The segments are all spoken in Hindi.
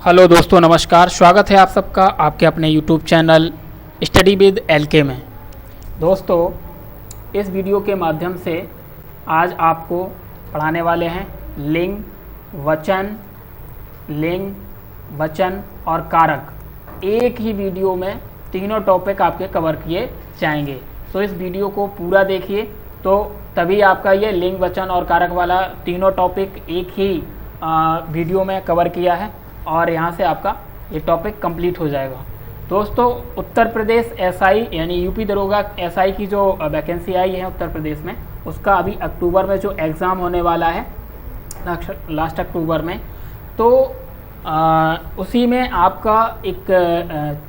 हेलो दोस्तों, नमस्कार। स्वागत है आप सबका आपके अपने YouTube channel study with L K में। दोस्तों, इस वीडियो के माध्यम से आज आपको पढ़ाने वाले हैं लिंग, वचन और कारक। एक ही वीडियो में तीनों टॉपिक आपके कवर किए जाएंगे। तो इस वीडियो को पूरा देखिए, तो तभी आपका ये लिंग, वचन और कारक वाला तीनों टॉपिक एक ही वीडियो में कवर किया है और यहाँ से आपका ये टॉपिक कंप्लीट हो जाएगा। दोस्तों, उत्तर प्रदेश एसआई यानी यूपी दरोगा एसआई की जो वैकेंसी आई है उत्तर प्रदेश में, उसका अभी अक्टूबर में जो एग्ज़ाम होने वाला है लास्ट अक्टूबर में, तो उसी में आपका एक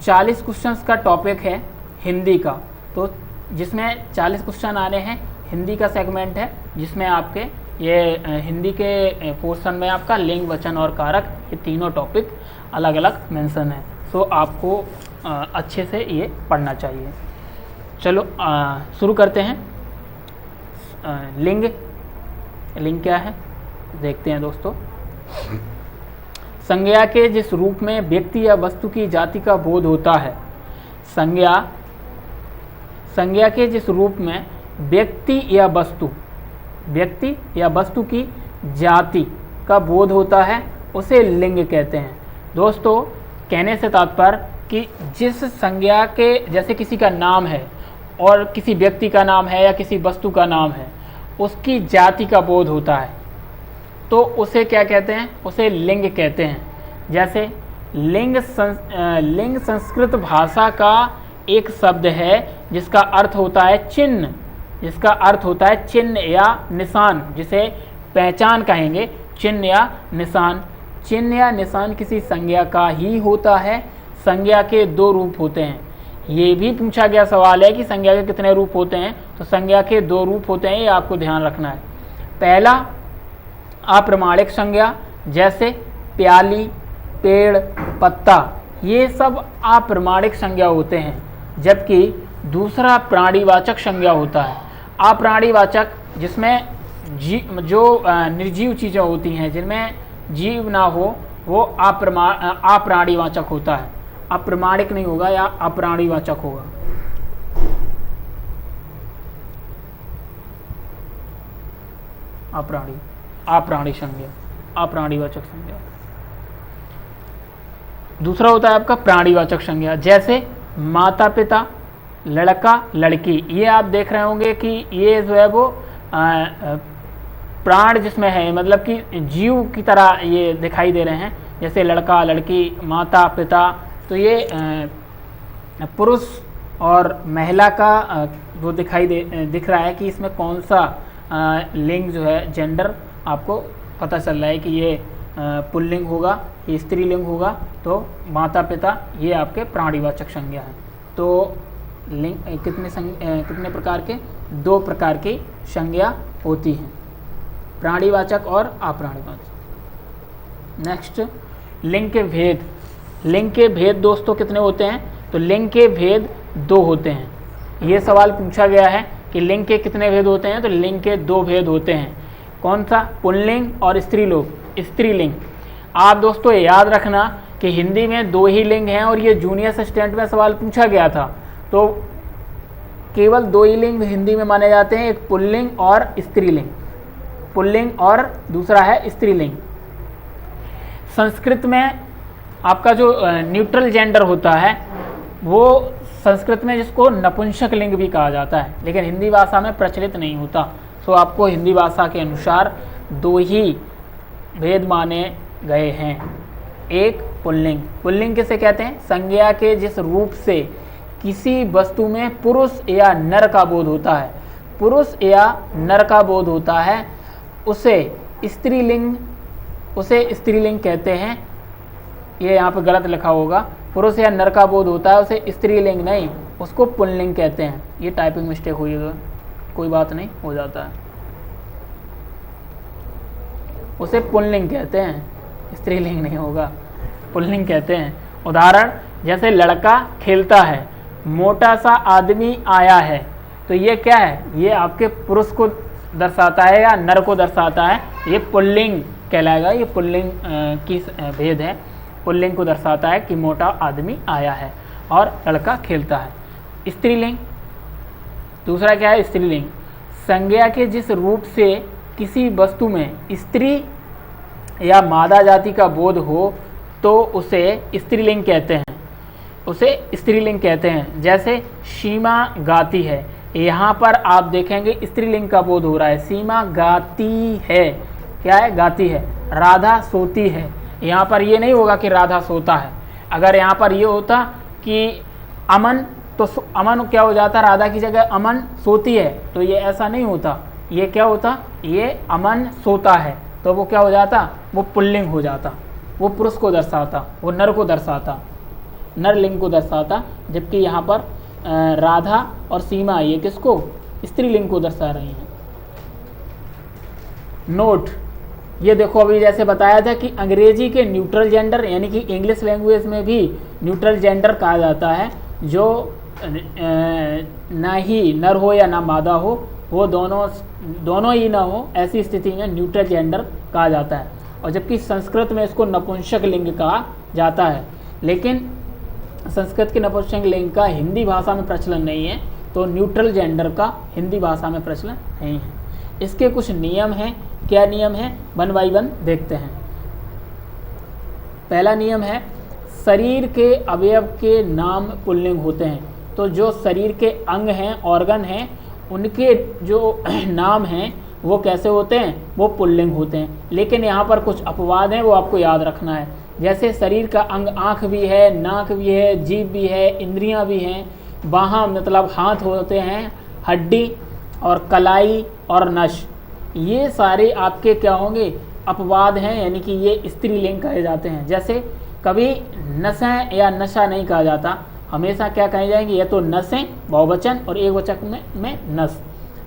40 क्वेश्चंस का टॉपिक है हिंदी का। तो जिसमें 40 क्वेश्चन आने हैं, हिंदी का सेगमेंट है जिसमें आपके ये हिंदी के पोर्शन में आपका लिंग, वचन और कारक ये तीनों टॉपिक अलग अलग मेंशन है। सो आपको अच्छे से ये पढ़ना चाहिए। चलो शुरू करते हैं। लिंग क्या है देखते हैं दोस्तों। संज्ञा के जिस रूप में व्यक्ति या वस्तु की जाति का बोध होता है, संज्ञा के जिस रूप में व्यक्ति या वस्तु की जाति का बोध होता है उसे लिंग कहते हैं। दोस्तों, कहने से तात्पर्य कि जिस संज्ञा के, जैसे किसी का नाम है और किसी व्यक्ति का नाम है या किसी वस्तु का नाम है, उसकी जाति का बोध होता है तो उसे क्या कहते हैं? उसे लिंग कहते हैं। जैसे लिंग संस्कृत भाषा का एक शब्द है जिसका अर्थ होता है चिन्ह, या निशान, जिसे पहचान कहेंगे। चिन्ह या निशान किसी संज्ञा का ही होता है। संज्ञा के दो रूप होते हैं। ये भी पूछा गया सवाल है कि संज्ञा के कितने रूप होते हैं, तो संज्ञा के दो रूप होते हैं, ये आपको ध्यान रखना है। पहला अप्रमाणिक संज्ञा, जैसे प्याली, पेड़, पत्ता, ये सब अप्रमाणिक संज्ञा होते हैं। जबकि दूसरा प्राणीवाचक संज्ञा होता है। अप्राणीवाचक, जिसमें जो निर्जीव चीज़ें होती हैं, जिनमें जीव ना हो, वो अप्राणीवाचक होता है। अप्रमाणिक नहीं होगा या अप्राणीवाचक होगा। अप्राणीवाचक संज्ञा। दूसरा होता है आपका प्राणीवाचक संज्ञा, जैसे माता पिता, लड़का, लड़की। ये आप देख रहे होंगे कि ये जो है वो प्राण जिसमें है, मतलब कि जीव की तरह ये दिखाई दे रहे हैं। जैसे लड़का, लड़की, माता, पिता, तो ये पुरुष और महिला का वो दिख रहा है कि इसमें कौन सा लिंग जो है, जेंडर आपको पता चल रहा है कि ये पुल्लिंग होगा, ये स्त्रीलिंग होगा। तो माता पिता ये आपके प्राणीवाचक संज्ञा हैं। तो लिंग कितने प्रकार के? दो प्रकार की संज्ञा होती हैं, प्राणीवाचक और अप्राणीवाचक। नेक्स्ट, लिंग के भेद। लिंग के भेद दोस्तों कितने होते हैं? तो लिंग के भेद दो होते हैं। ये सवाल पूछा गया है कि लिंग के कितने भेद होते हैं, तो लिंग के दो भेद होते हैं। कौन सा? पुल्लिंग और स्त्रीलिंग। आप दोस्तों याद रखना कि हिंदी में दो ही लिंग हैं और ये जूनियर असिस्टेंट में सवाल पूछा गया था। तो केवल दो ही लिंग हिंदी में माने जाते हैं, एक पुल्लिंग और दूसरा है स्त्रीलिंग। संस्कृत में आपका जो न्यूट्रल जेंडर होता है, वो संस्कृत में जिसको नपुंसक लिंग भी कहा जाता है, लेकिन हिंदी भाषा में प्रचलित नहीं होता। तो आपको हिंदी भाषा के अनुसार दो ही भेद माने गए हैं। एक पुल्लिंग किसे कहते हैं? संज्ञा के जिस रूप से किसी वस्तु में पुरुष या नर का बोध होता है, उसे स्त्रीलिंग कहते हैं। ये यहाँ पे गलत लिखा होगा, पुरुष या नर का बोध होता है, उसे स्त्रीलिंग नहीं, उसको पुल्लिंग कहते हैं। ये टाइपिंग मिस्टेक हुई है, कोई बात नहीं, हो जाता है। उसे पुल्लिंग कहते हैं, स्त्रीलिंग नहीं होगा, पुल्लिंग कहते हैं। उदाहरण, जैसे लड़का खेलता है, मोटा सा आदमी आया है, तो ये क्या है? ये आपके पुरुष को दर्शाता है या नर को दर्शाता है, ये पुल्लिंग कहलाएगा। ये पुल्लिंग की भेद है। पुल्लिंग को दर्शाता है कि मोटा आदमी आया है और लड़का खेलता है। स्त्रीलिंग, दूसरा क्या है स्त्रीलिंग, संज्ञा के जिस रूप से किसी वस्तु में स्त्री या मादा जाति का बोध हो तो उसे स्त्रीलिंग कहते हैं, उसे स्त्रीलिंग कहते हैं। जैसे सीमा गाती है, यहाँ पर आप देखेंगे स्त्रीलिंग का बोध हो रहा है, सीमा गाती है, क्या है गाती है। राधा सोती है, यहाँ पर ये नहीं होगा कि राधा सोता है। अगर यहाँ पर ये होता कि अमन, तो अमन क्या हो जाता, राधा की जगह अमन सोती है, तो ये ऐसा नहीं होता। ये क्या होता, ये अमन सोता है, तो वो क्या हो जाता, वो पुल्लिंग हो जाता, वो पुरुष को दर्शाता, वो नर को दर्शाता, नरलिंग को दर्शाता। जबकि यहाँ पर राधा और सीमा ये किसको, स्त्रीलिंग को दर्शा रही हैं। नोट, ये देखो अभी जैसे बताया था कि अंग्रेजी के न्यूट्रल जेंडर यानी कि इंग्लिश लैंग्वेज में भी न्यूट्रल जेंडर कहा जाता है, जो ना ही नर हो या ना मादा हो, वो दोनों ही ना हो, ऐसी स्थिति में न्यूट्रल जेंडर कहा जाता है। और जबकि संस्कृत में इसको नपुंसक लिंग कहा जाता है, लेकिन संस्कृत के नपुंसक लिंग का हिंदी भाषा में प्रचलन नहीं है, तो न्यूट्रल जेंडर का हिंदी भाषा में प्रचलन नहीं है। इसके कुछ नियम हैं, क्या नियम है, 1 बाय 1 देखते हैं। पहला नियम है शरीर के अवयव के नाम पुल्लिंग होते हैं, तो जो शरीर के अंग हैं, ऑर्गन हैं, उनके जो नाम हैं वो कैसे होते हैं, वो पुल्लिंग होते हैं। लेकिन यहाँ पर कुछ अपवाद हैं, वो आपको याद रखना है। जैसे शरीर का अंग आँख भी है, नाक भी है, जीभ भी है, इंद्रियाँ भी हैं, बाहाँ मतलब हाथ होते हैं, हड्डी और कलाई और नश, ये सारे आपके क्या होंगे, अपवाद हैं, यानी कि ये स्त्रीलिंग कहे जाते हैं। जैसे कभी नसें या नशा नहीं कहा जाता, हमेशा क्या कहे जाएंगे, या तो नसें बहुवचन और एक वचन में नस।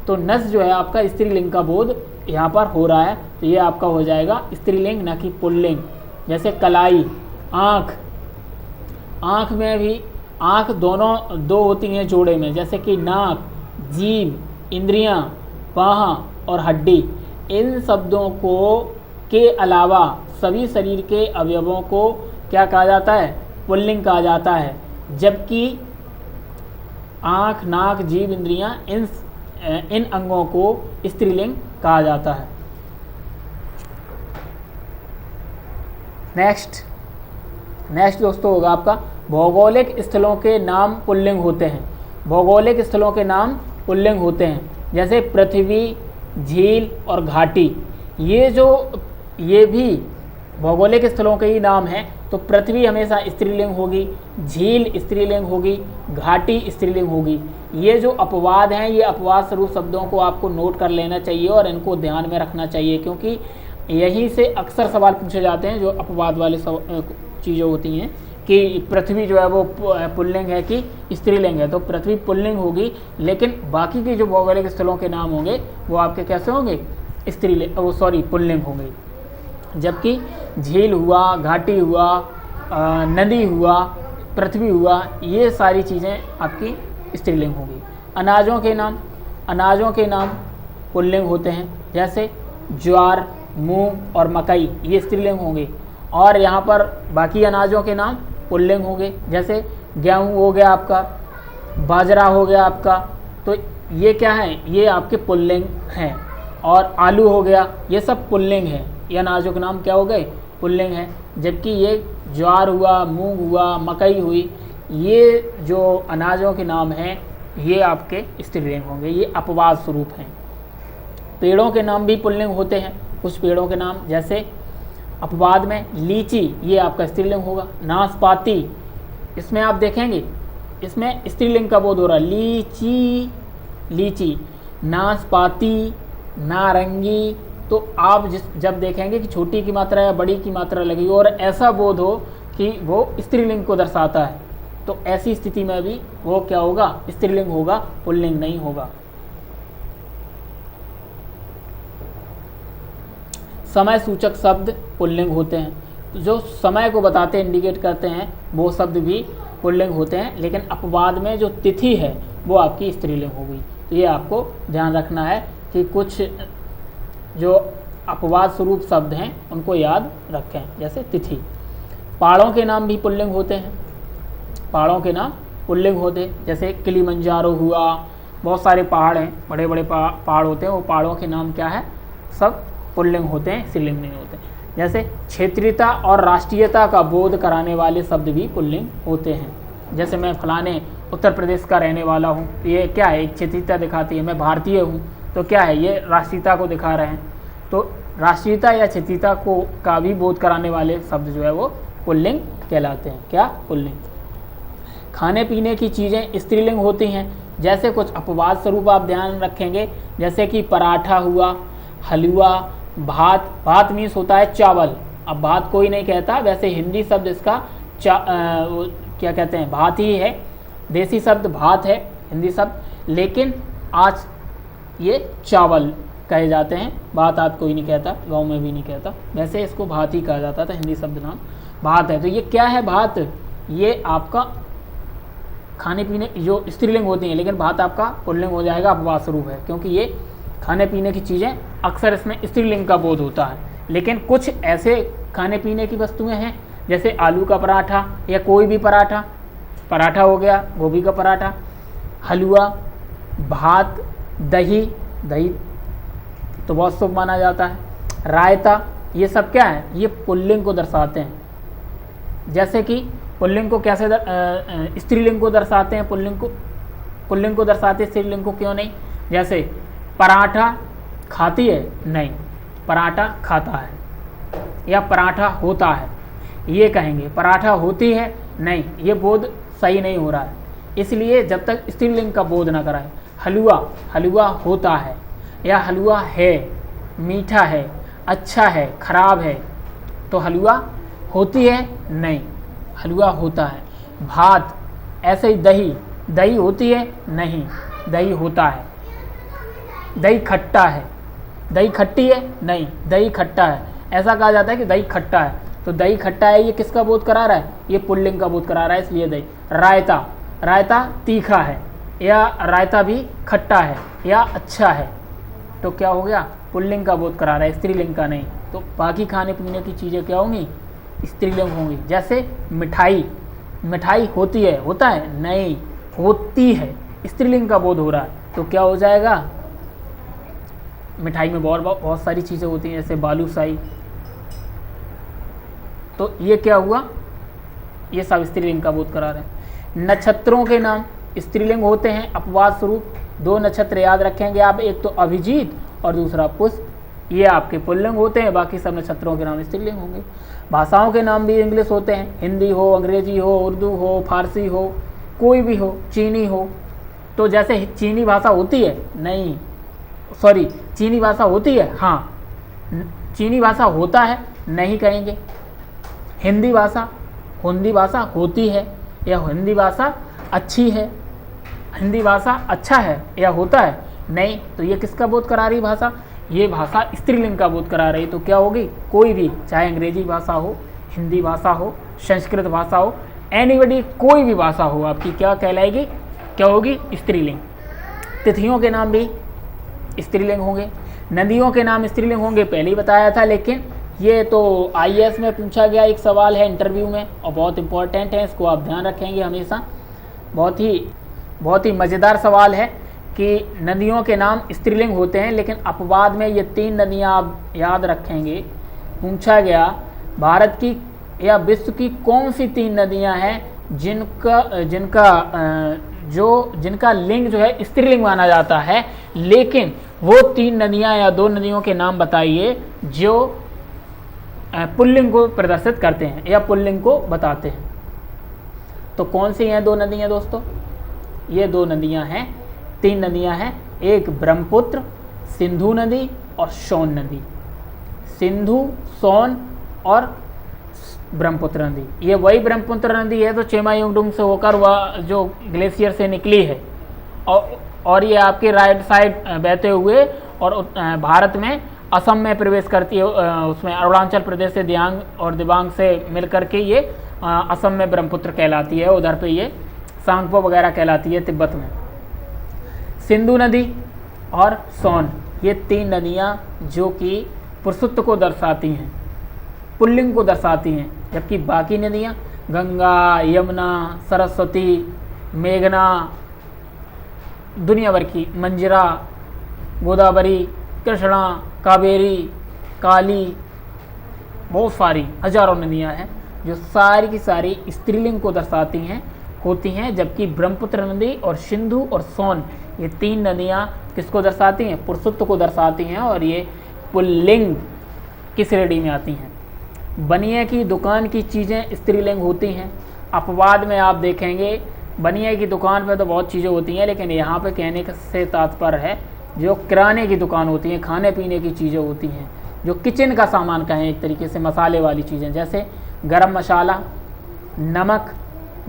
तो नस जो है आपका स्त्रीलिंग का बोध यहाँ पर हो रहा है, तो ये आपका हो जाएगा स्त्रीलिंग न कि पुल्लिंग। जैसे कलाई, आँख, आँख में भी आँख दोनों दो होती हैं जोड़े में, जैसे कि नाक, जीभ, इंद्रियाँ, बाहाँ और हड्डी, इन शब्दों को के अलावा सभी शरीर के अवयवों को क्या कहा जाता है, पुल्लिंग कहा जाता है। जबकि आँख, नाक, जीभ, इंद्रियाँ, इन अंगों को स्त्रीलिंग कहा जाता है। नेक्स्ट दोस्तों होगा आपका भौगोलिक स्थलों के नाम पुल्लिंग होते हैं। भौगोलिक स्थलों के नाम पुल्लिंग होते हैं, जैसे पृथ्वी, झील और घाटी। ये भी भौगोलिक स्थलों के ही नाम हैं। तो पृथ्वी हमेशा स्त्रीलिंग होगी, झील स्त्रीलिंग होगी, घाटी स्त्रीलिंग होगी। ये जो अपवाद हैं, ये अपवाद स्वरूप शब्दों को आपको नोट कर लेना चाहिए और इनको ध्यान में रखना चाहिए, क्योंकि यहीं से अक्सर सवाल पूछे जाते हैं जो अपवाद वाले चीज़ें होती हैं कि पृथ्वी जो है वो पुल्लिंग है कि स्त्रीलिंग है। तो पृथ्वी पुल्लिंग होगी, लेकिन बाकी के जो भौगोलिक स्थलों के नाम होंगे वो आपके कैसे होंगे, पुल्लिंग होंगे। जबकि झील हुआ, घाटी हुआ, नदी हुआ, पृथ्वी हुआ, ये सारी चीज़ें आपकी स्त्रीलिंग होंगी। अनाजों के नाम पुल्लिंग होते हैं, जैसे ज्वार, मूंग और मकई, ये स्त्रीलिंग होंगे। और यहाँ पर बाकी अनाजों के नाम पुल्लिंग होंगे, जैसे गेहूँ हो गया आपका, बाजरा हो गया आपका, तो ये क्या है, ये आपके पुल्लिंग हैं। और आलू हो गया, ये सब पुल्लिंग हैं, ये अनाजों के नाम क्या हो गए, पुल्लिंग हैं। जबकि ये ज्वार हुआ, मूंग हुआ, मकई हुई, ये जो अनाजों के नाम हैं ये आपके स्त्रीलिंग होंगे, ये अपवाद स्वरूप हैं। पेड़ों के नाम भी पुल्लिंग होते हैं, कुछ पेड़ों के नाम, जैसे अपवाद में लीची, ये आपका स्त्रीलिंग होगा। नाशपाती, इसमें आप देखेंगे इसमें स्त्रीलिंग का बोध हो रहा है, लीची, नाशपाती, नारंगी। तो आप जब देखेंगे कि छोटी की मात्रा या बड़ी की मात्रा लगी और ऐसा बोध हो कि वो स्त्रीलिंग को दर्शाता है, तो ऐसी स्थिति में भी वो क्या होगा, स्त्रीलिंग होगा, पुल्लिंग नहीं होगा। समय सूचक शब्द पुल्लिंग होते हैं, जो समय को बताते इंडिकेट करते हैं वो शब्द भी पुल्लिंग होते हैं। लेकिन अपवाद में जो तिथि है वो आपकी स्त्रीलिंग होगी। तो ये आपको ध्यान रखना है कि कुछ जो अपवाद स्वरूप शब्द हैं उनको याद रखें, जैसे तिथि। पहाड़ों के नाम भी पुल्लिंग होते हैं, पहाड़ों के नाम पुल्लिंग होते हैं, जैसे किलिमंजारो हुआ, बहुत सारे पहाड़ हैं, बड़े बड़े पहाड़ होते हैं, वो पहाड़ों के नाम क्या है, सब पुल्लिंग होते हैं, स्त्रीलिंग नहीं होते। जैसे क्षेत्रीयता और राष्ट्रीयता का बोध कराने वाले शब्द भी पुल्लिंग होते हैं। जैसे मैं फलाने उत्तर प्रदेश का रहने वाला हूँ, ये क्या है, एक क्षेत्रीयता दिखाती है। मैं भारतीय हूँ, तो क्या है, ये राष्ट्रीयता को दिखा रहे हैं। तो राष्ट्रीयता या क्षेत्रीयता को का भी बोध कराने वाले शब्द जो है वो पुल्लिंग कहलाते हैं। क्या, पुल्लिंग। खाने पीने की चीज़ें स्त्रीलिंग होती हैं। जैसे कुछ अपवाद स्वरूप आप ध्यान रखेंगे, जैसे कि पराठा हुआ, हलवा, भात। भात मीन्स होता है चावल। अब भात कोई नहीं कहता, वैसे हिंदी शब्द इसका क्या कहते हैं, भात ही है। देसी शब्द भात है हिंदी शब्द, लेकिन आज ये चावल कहे जाते हैं। भात आज कोई नहीं कहता, गांव में भी नहीं कहता, वैसे इसको भात ही कहा जाता था, हिंदी शब्द नाम भात है। तो ये क्या है, भात, ये आपका खाने पीने जो स्त्रीलिंग होती हैं, लेकिन भात आपका पुल्लिंग हो जाएगा, अपवाद स्वरूप है, क्योंकि ये खाने पीने की चीज़ें अक्सर इसमें स्त्रीलिंग का बोध होता है। लेकिन कुछ ऐसे खाने पीने की वस्तुएं हैं, जैसे आलू का पराठा या कोई भी पराठा, पराठा हो गया, गोभी का पराठा, हलवा, भात, दही, दही तो बहुत शुभ माना जाता है, रायता, ये सब क्या है, ये पुल्लिंग को दर्शाते हैं। जैसे कि पुल्लिंग को कैसे स्त्रीलिंग को दर्शाते हैं, पुल्लिंग को दर्शाते हैं, स्त्रीलिंग को क्यों नहीं। जैसे पराठा खाती है, नहीं, पराठा खाता है, या पराठा होता है, ये कहेंगे। पराठा होती है, नहीं, ये बोध सही नहीं हो रहा है, इसलिए जब तक स्त्रीलिंग का बोध ना कराए। हलवा, हलवा होता है, या हलवा है, मीठा है, अच्छा है, खराब है, तो हलवा होती है, नहीं, हलवा होता है। भात, ऐसे ही दही, दही होती है, नहीं, दही होता है। दही खट्टा है, दही खट्टी है, नहीं, दही खट्टा है। ऐसा कहा जाता है कि दही खट्टा है, तो दही खट्टा है, ये किसका बोध करा रहा है, ये पुल्लिंग का बोध करा रहा है, इसलिए दही। रायता, रायता तीखा है, या रायता भी खट्टा है, या अच्छा है, तो क्या हो गया, पुल्लिंग का बोध करा रहा है, स्त्रीलिंग का नहीं। तो बाकी खाने पीने की चीज़ें क्या होंगी, स्त्रीलिंग होंगी। जैसे मिठाई, मिठाई होती है, होता है, नहीं, होती है, स्त्रीलिंग का बोध हो रहा है, तो क्या हो जाएगा, मिठाई में बहुत सारी चीज़ें होती हैं, जैसे बालूशाही, तो ये क्या हुआ, ये सब स्त्रीलिंग का बोध करा रहे हैं। नक्षत्रों के नाम स्त्रीलिंग होते हैं, अपवाद स्वरूप। 2 नक्षत्र याद रखेंगे आप, एक तो अभिजीत और दूसरा पुष्प, ये आपके पुल्लिंग होते हैं, बाकी सब नक्षत्रों के नाम स्त्रीलिंग होंगे। भाषाओं के नाम भी इंग्लिश होते हैं, हिंदी हो, अंग्रेजी हो, उर्दू हो, फारसी हो, कोई भी हो, चीनी हो। तो जैसे चीनी भाषा होती है, नहीं, सॉरी, चीनी भाषा होती है, हाँ, चीनी भाषा होता है, नहीं कहेंगे। हिंदी भाषा होती है, या हिंदी भाषा अच्छी है, हिंदी भाषा अच्छा है या होता है, नहीं, तो ये किसका बोध करा रही भाषा, ये भाषा स्त्रीलिंग का बोध करा रही। तो क्या होगी, कोई भी, चाहे अंग्रेजी भाषा हो, हिंदी भाषा हो, संस्कृत भाषा हो, एनीबडी, कोई भी भाषा हो आपकी, क्या कहलाएगी, क्या होगी, स्त्रीलिंग। तिथियों के नाम भी स्त्रीलिंग होंगे, नदियों के नाम स्त्रीलिंग होंगे, पहले ही बताया था, लेकिन ये तो IAS में पूछा गया एक सवाल है इंटरव्यू में, और बहुत इंपॉर्टेंट है, इसको आप ध्यान रखेंगे हमेशा। बहुत ही मज़ेदार सवाल है कि नदियों के नाम स्त्रीलिंग होते हैं, लेकिन अपवाद में ये 3 नदियाँ आप याद रखेंगे। पूछा गया भारत की या विश्व की कौन सी 3 नदियाँ हैं जिनका लिंग जो है स्त्रीलिंग माना जाता है, लेकिन वो 3 नदियाँ या 2 नदियों के नाम बताइए जो पुल्लिंग को प्रदर्शित करते हैं या पुल्लिंग को बताते हैं। तो कौन सी हैं 2 नदियाँ दोस्तों, ये 2 नदियाँ हैं, 3 नदियाँ हैं, एक ब्रह्मपुत्र, सिंधु नदी और सोन नदी। सिंधु, सोन और ब्रह्मपुत्र नदी, ये वही ब्रह्मपुत्र नदी है तो चेमायुंगडुंग से होकर वह जो ग्लेशियर से निकली है, और ये आपके राइट साइड बहते हुए और भारत में असम में प्रवेश करती है, उसमें अरुणाचल प्रदेश से दिबांग से मिल करके ये असम में ब्रह्मपुत्र कहलाती है, उधर पे ये सांगपो वगैरह कहलाती है तिब्बत में। सिंधु नदी और सोन, ये 3 नदियाँ जो कि पुरुषत्व को दर्शाती हैं, पुल्लिंग को दर्शाती हैं, जबकि बाकी नदियाँ गंगा, यमुना, सरस्वती, मेघना, दुनिया भर की मंजरा, गोदावरी, कृष्णा, कावेरी, काली, बहुत सारी हजारों नदियाँ हैं जो सारी की सारी स्त्रीलिंग को दर्शाती हैं होती हैं, जबकि ब्रह्मपुत्र नदी और सिंधु और सोन ये 3 नदियाँ किसको दर्शाती हैं? पुरुषत्व को दर्शाती हैं और ये पुल्लिंग की श्रेणी में आती हैं। बनिए की दुकान की चीज़ें स्त्रीलिंग होती हैं। अपवाद में आप देखेंगे बनिए की दुकान पे तो बहुत चीज़ें होती हैं, लेकिन यहाँ पे कहने से तात्पर्य है जो किराने की दुकान होती हैं, खाने पीने की चीज़ें होती हैं, जो किचन का सामान कहें एक तरीके से, मसाले वाली चीज़ें, जैसे गरम मसाला, नमक,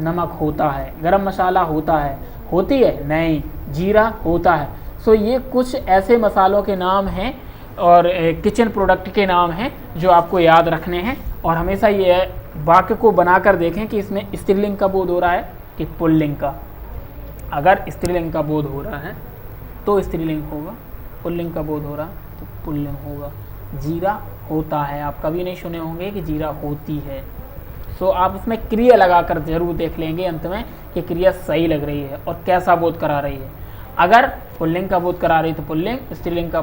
नमक होता है, गरम मसाला होता है, होती है नहीं, जीरा होता है। सो ये कुछ ऐसे मसालों के नाम हैं और किचन प्रोडक्ट के नाम हैं जो आपको याद रखने हैं, और हमेशा ये वाक्य को बनाकर देखें कि इसमें स्त्रीलिंग का बोध हो रहा है कि पुल्लिंग का। अगर स्त्रीलिंग का बोध हो रहा है तो स्त्रीलिंग होगा, पुल्लिंग का बोध हो रहा है तो पुल्लिंग होगा। जीरा होता है, आप कभी नहीं सुने होंगे कि जीरा होती है। सो आप इसमें क्रिया लगाकर जरूर देख लेंगे अंत में कि क्रिया सही लग रही है और कैसा बोध करा रही है। अगर पुल्लिंग का बोध करा रही तो पुल्लिंग, स्त्रीलिंग का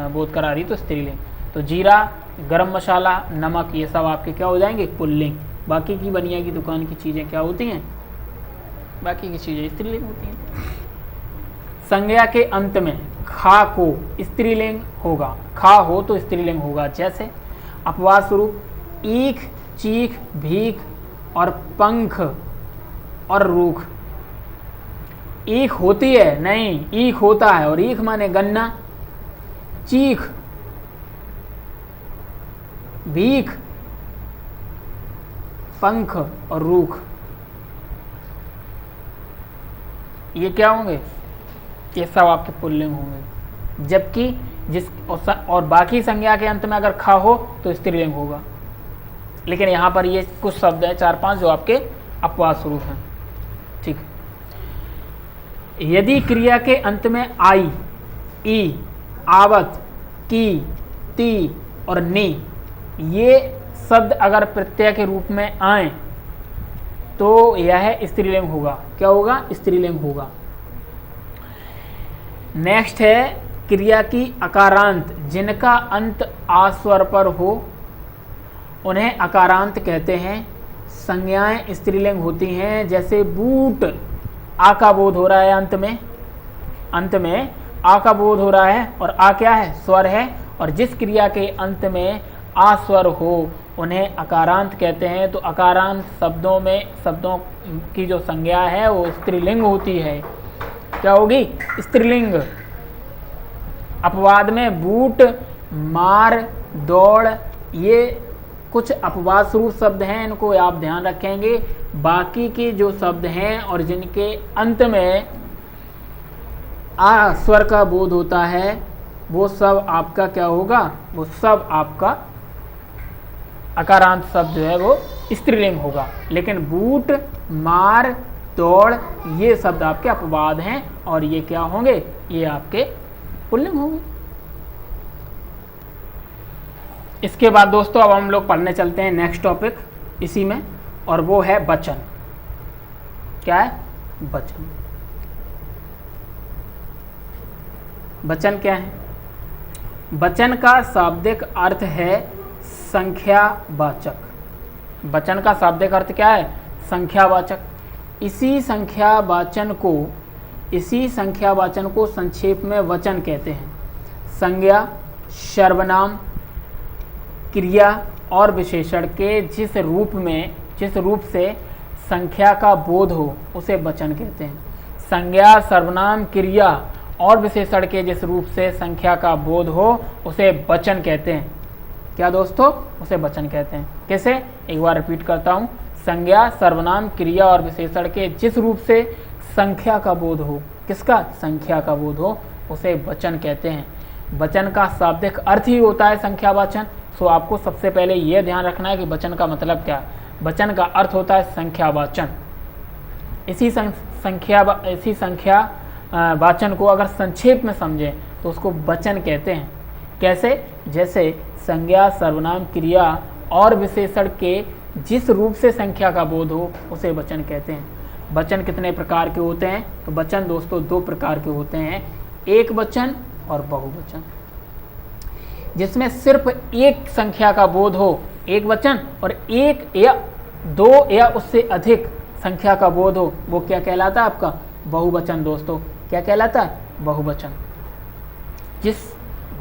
बोध करा रही तो स्त्रीलिंग। तो जीरा, गरम मसाला, नमक ये सब आपके क्या हो जाएंगे? पुल्लिंग। बाकी की बनिया की दुकान की चीज़ें क्या होती हैं? बाकी की चीज़ें स्त्रीलिंग होती हैं। संज्ञा के अंत में खा को स्त्रीलिंग होगा, खा हो तो स्त्रीलिंग होगा। जैसे अपवाद स्वरूप ईख, चीख, भीख और पंख और रूख। ईख होती है नहीं, ईख होता है, और ईख माने गन्ना, चीख, भीख, पंख और रूख, ये क्या होंगे? ये सब आपके पुल्लिंग होंगे। जबकि जिस और बाकी संज्ञा के अंत में अगर खा हो तो स्त्रीलिंग होगा। लेकिन यहाँ पर ये कुछ शब्द है 4-5 जो आपके अपवाद स्वरूप हैं। ठीक है। यदि क्रिया के अंत में आई, ई, आवत, की, ती और नी ये शब्द अगर प्रत्यय के रूप में आए तो यह स्त्रीलिंग होगा। क्या होगा? स्त्रीलिंग होगा। नेक्स्ट है क्रिया की अकारांत, जिनका अंत आ स्वर पर हो उन्हें अकारांत कहते हैं। संज्ञाएं स्त्रीलिंग होती हैं, जैसे बूट, आ का बोध हो रहा है अंत में आ का बोध हो रहा है, और आ क्या है? स्वर है, और जिस क्रिया के अंत में आ स्वर हो उन्हें अकारांत कहते हैं। तो अकारांत शब्दों की जो संज्ञा है वो स्त्रीलिंग होती है। क्या होगी? स्त्रीलिंग। अपवाद में बूट, मार, दौड़ ये कुछ अपवाद स्वरूप शब्द हैं, इनको आप ध्यान रखेंगे। बाकी के जो शब्द हैं और जिनके अंत में आ स्वर का बोध होता है वो सब आपका क्या होगा? वो सब आपका अकारांत शब्द जो है वो स्त्रीलिंग होगा। लेकिन बूट, मार, दौड़ ये शब्द आपके अपवाद हैं और ये क्या होंगे? ये आपके पुल्लिंग होंगे। इसके बाद दोस्तों अब हम लोग पढ़ने चलते हैं नेक्स्ट टॉपिक इसी में, और वो है वचन। क्या है? वचन। वचन क्या है? वचन का शाब्दिक अर्थ है संख्यावाचक। वचन का शाब्दिक अर्थ क्या है? संख्यावाचक। इसी संख्यावाचन को संक्षेप में वचन कहते हैं। संज्ञा, सर्वनाम, क्रिया और विशेषण के जिस रूप से संख्या का बोध हो उसे वचन कहते हैं। संज्ञा, सर्वनाम, क्रिया और विशेषण के जिस रूप से संख्या का बोध हो उसे वचन कहते हैं। क्या दोस्तों? उसे वचन कहते हैं। कैसे? एक बार रिपीट करता हूँ। संज्ञा, सर्वनाम, क्रिया और विशेषण के जिस रूप से संख्या का बोध हो, किसका? संख्या का बोध हो, उसे वचन कहते हैं। वचन का शाब्दिक अर्थ ही होता है संख्यावाचन। सो आपको सबसे पहले यह ध्यान रखना है कि वचन का मतलब क्या है। वचन का अर्थ होता है संख्यावाचन। इसी संख्यावाचन को अगर संक्षेप में समझें तो उसको वचन कहते हैं। कैसे? जैसे संज्ञा, सर्वनाम, क्रिया और विशेषण के जिस रूप से संख्या का बोध हो उसे वचन कहते हैं। वचन कितने प्रकार के होते हैं? तो वचन दोस्तों 2 प्रकार के होते हैं, एक वचन और बहुवचन। जिसमें सिर्फ एक संख्या का बोध हो, एक वचन, और एक या 2 या उससे अधिक संख्या का बोध हो, वो क्या कहलाता है? आपका बहुवचन। दोस्तों क्या कहलाता है? बहुवचन। जिस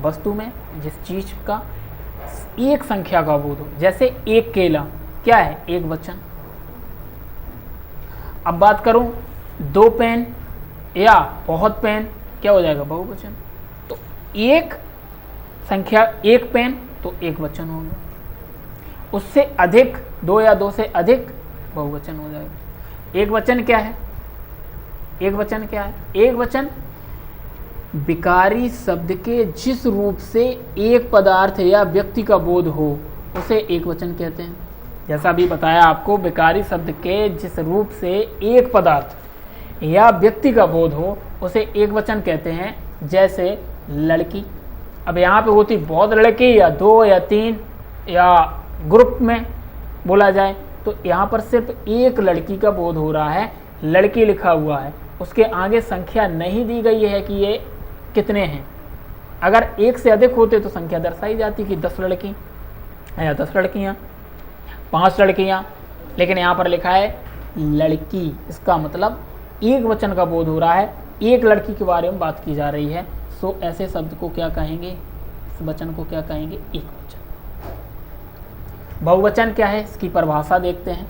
वस्तु में, जिस चीज का एक संख्या का बोध हो, जैसे एक केला क्या है? एक वचन। अब बात करूं 2 पेन या बहुत पेन, क्या हो जाएगा? बहुवचन। तो एक संख्या, एक पेन, तो एक वचन हो गया। उससे अधिक, 2 या 2 से अधिक, बहुवचन हो जाएगा। एक वचन क्या है? एक वचन क्या है? एक वचन विकारी शब्द के जिस रूप से एक पदार्थ या व्यक्ति का बोध हो उसे एक वचन कहते हैं। जैसा भी बताया आपको, विकारी शब्द के जिस रूप से एक पदार्थ या व्यक्ति का बोध हो उसे एक वचन कहते हैं। जैसे लड़की, अब यहाँ पे होती बहुत लड़की या 2 या 3 या ग्रुप में बोला जाए, तो यहाँ पर सिर्फ एक लड़की का बोध हो रहा है, लड़की लिखा हुआ है, उसके आगे संख्या नहीं दी गई है कि ये कितने हैं। अगर एक से अधिक होते तो संख्या दर्शाई जाती कि 10 लड़की या 10 लड़कियाँ, 5 लड़कियाँ, लेकिन यहाँ पर लिखा है लड़की। इसका मतलब एक वचन का बोध हो रहा है, एक लड़की के बारे में बात की जा रही है। सो ऐसे शब्द को क्या कहेंगे? इस वचन को क्या कहेंगे? एक वचन। बहुवचन क्या है? इसकी परिभाषा देखते हैं।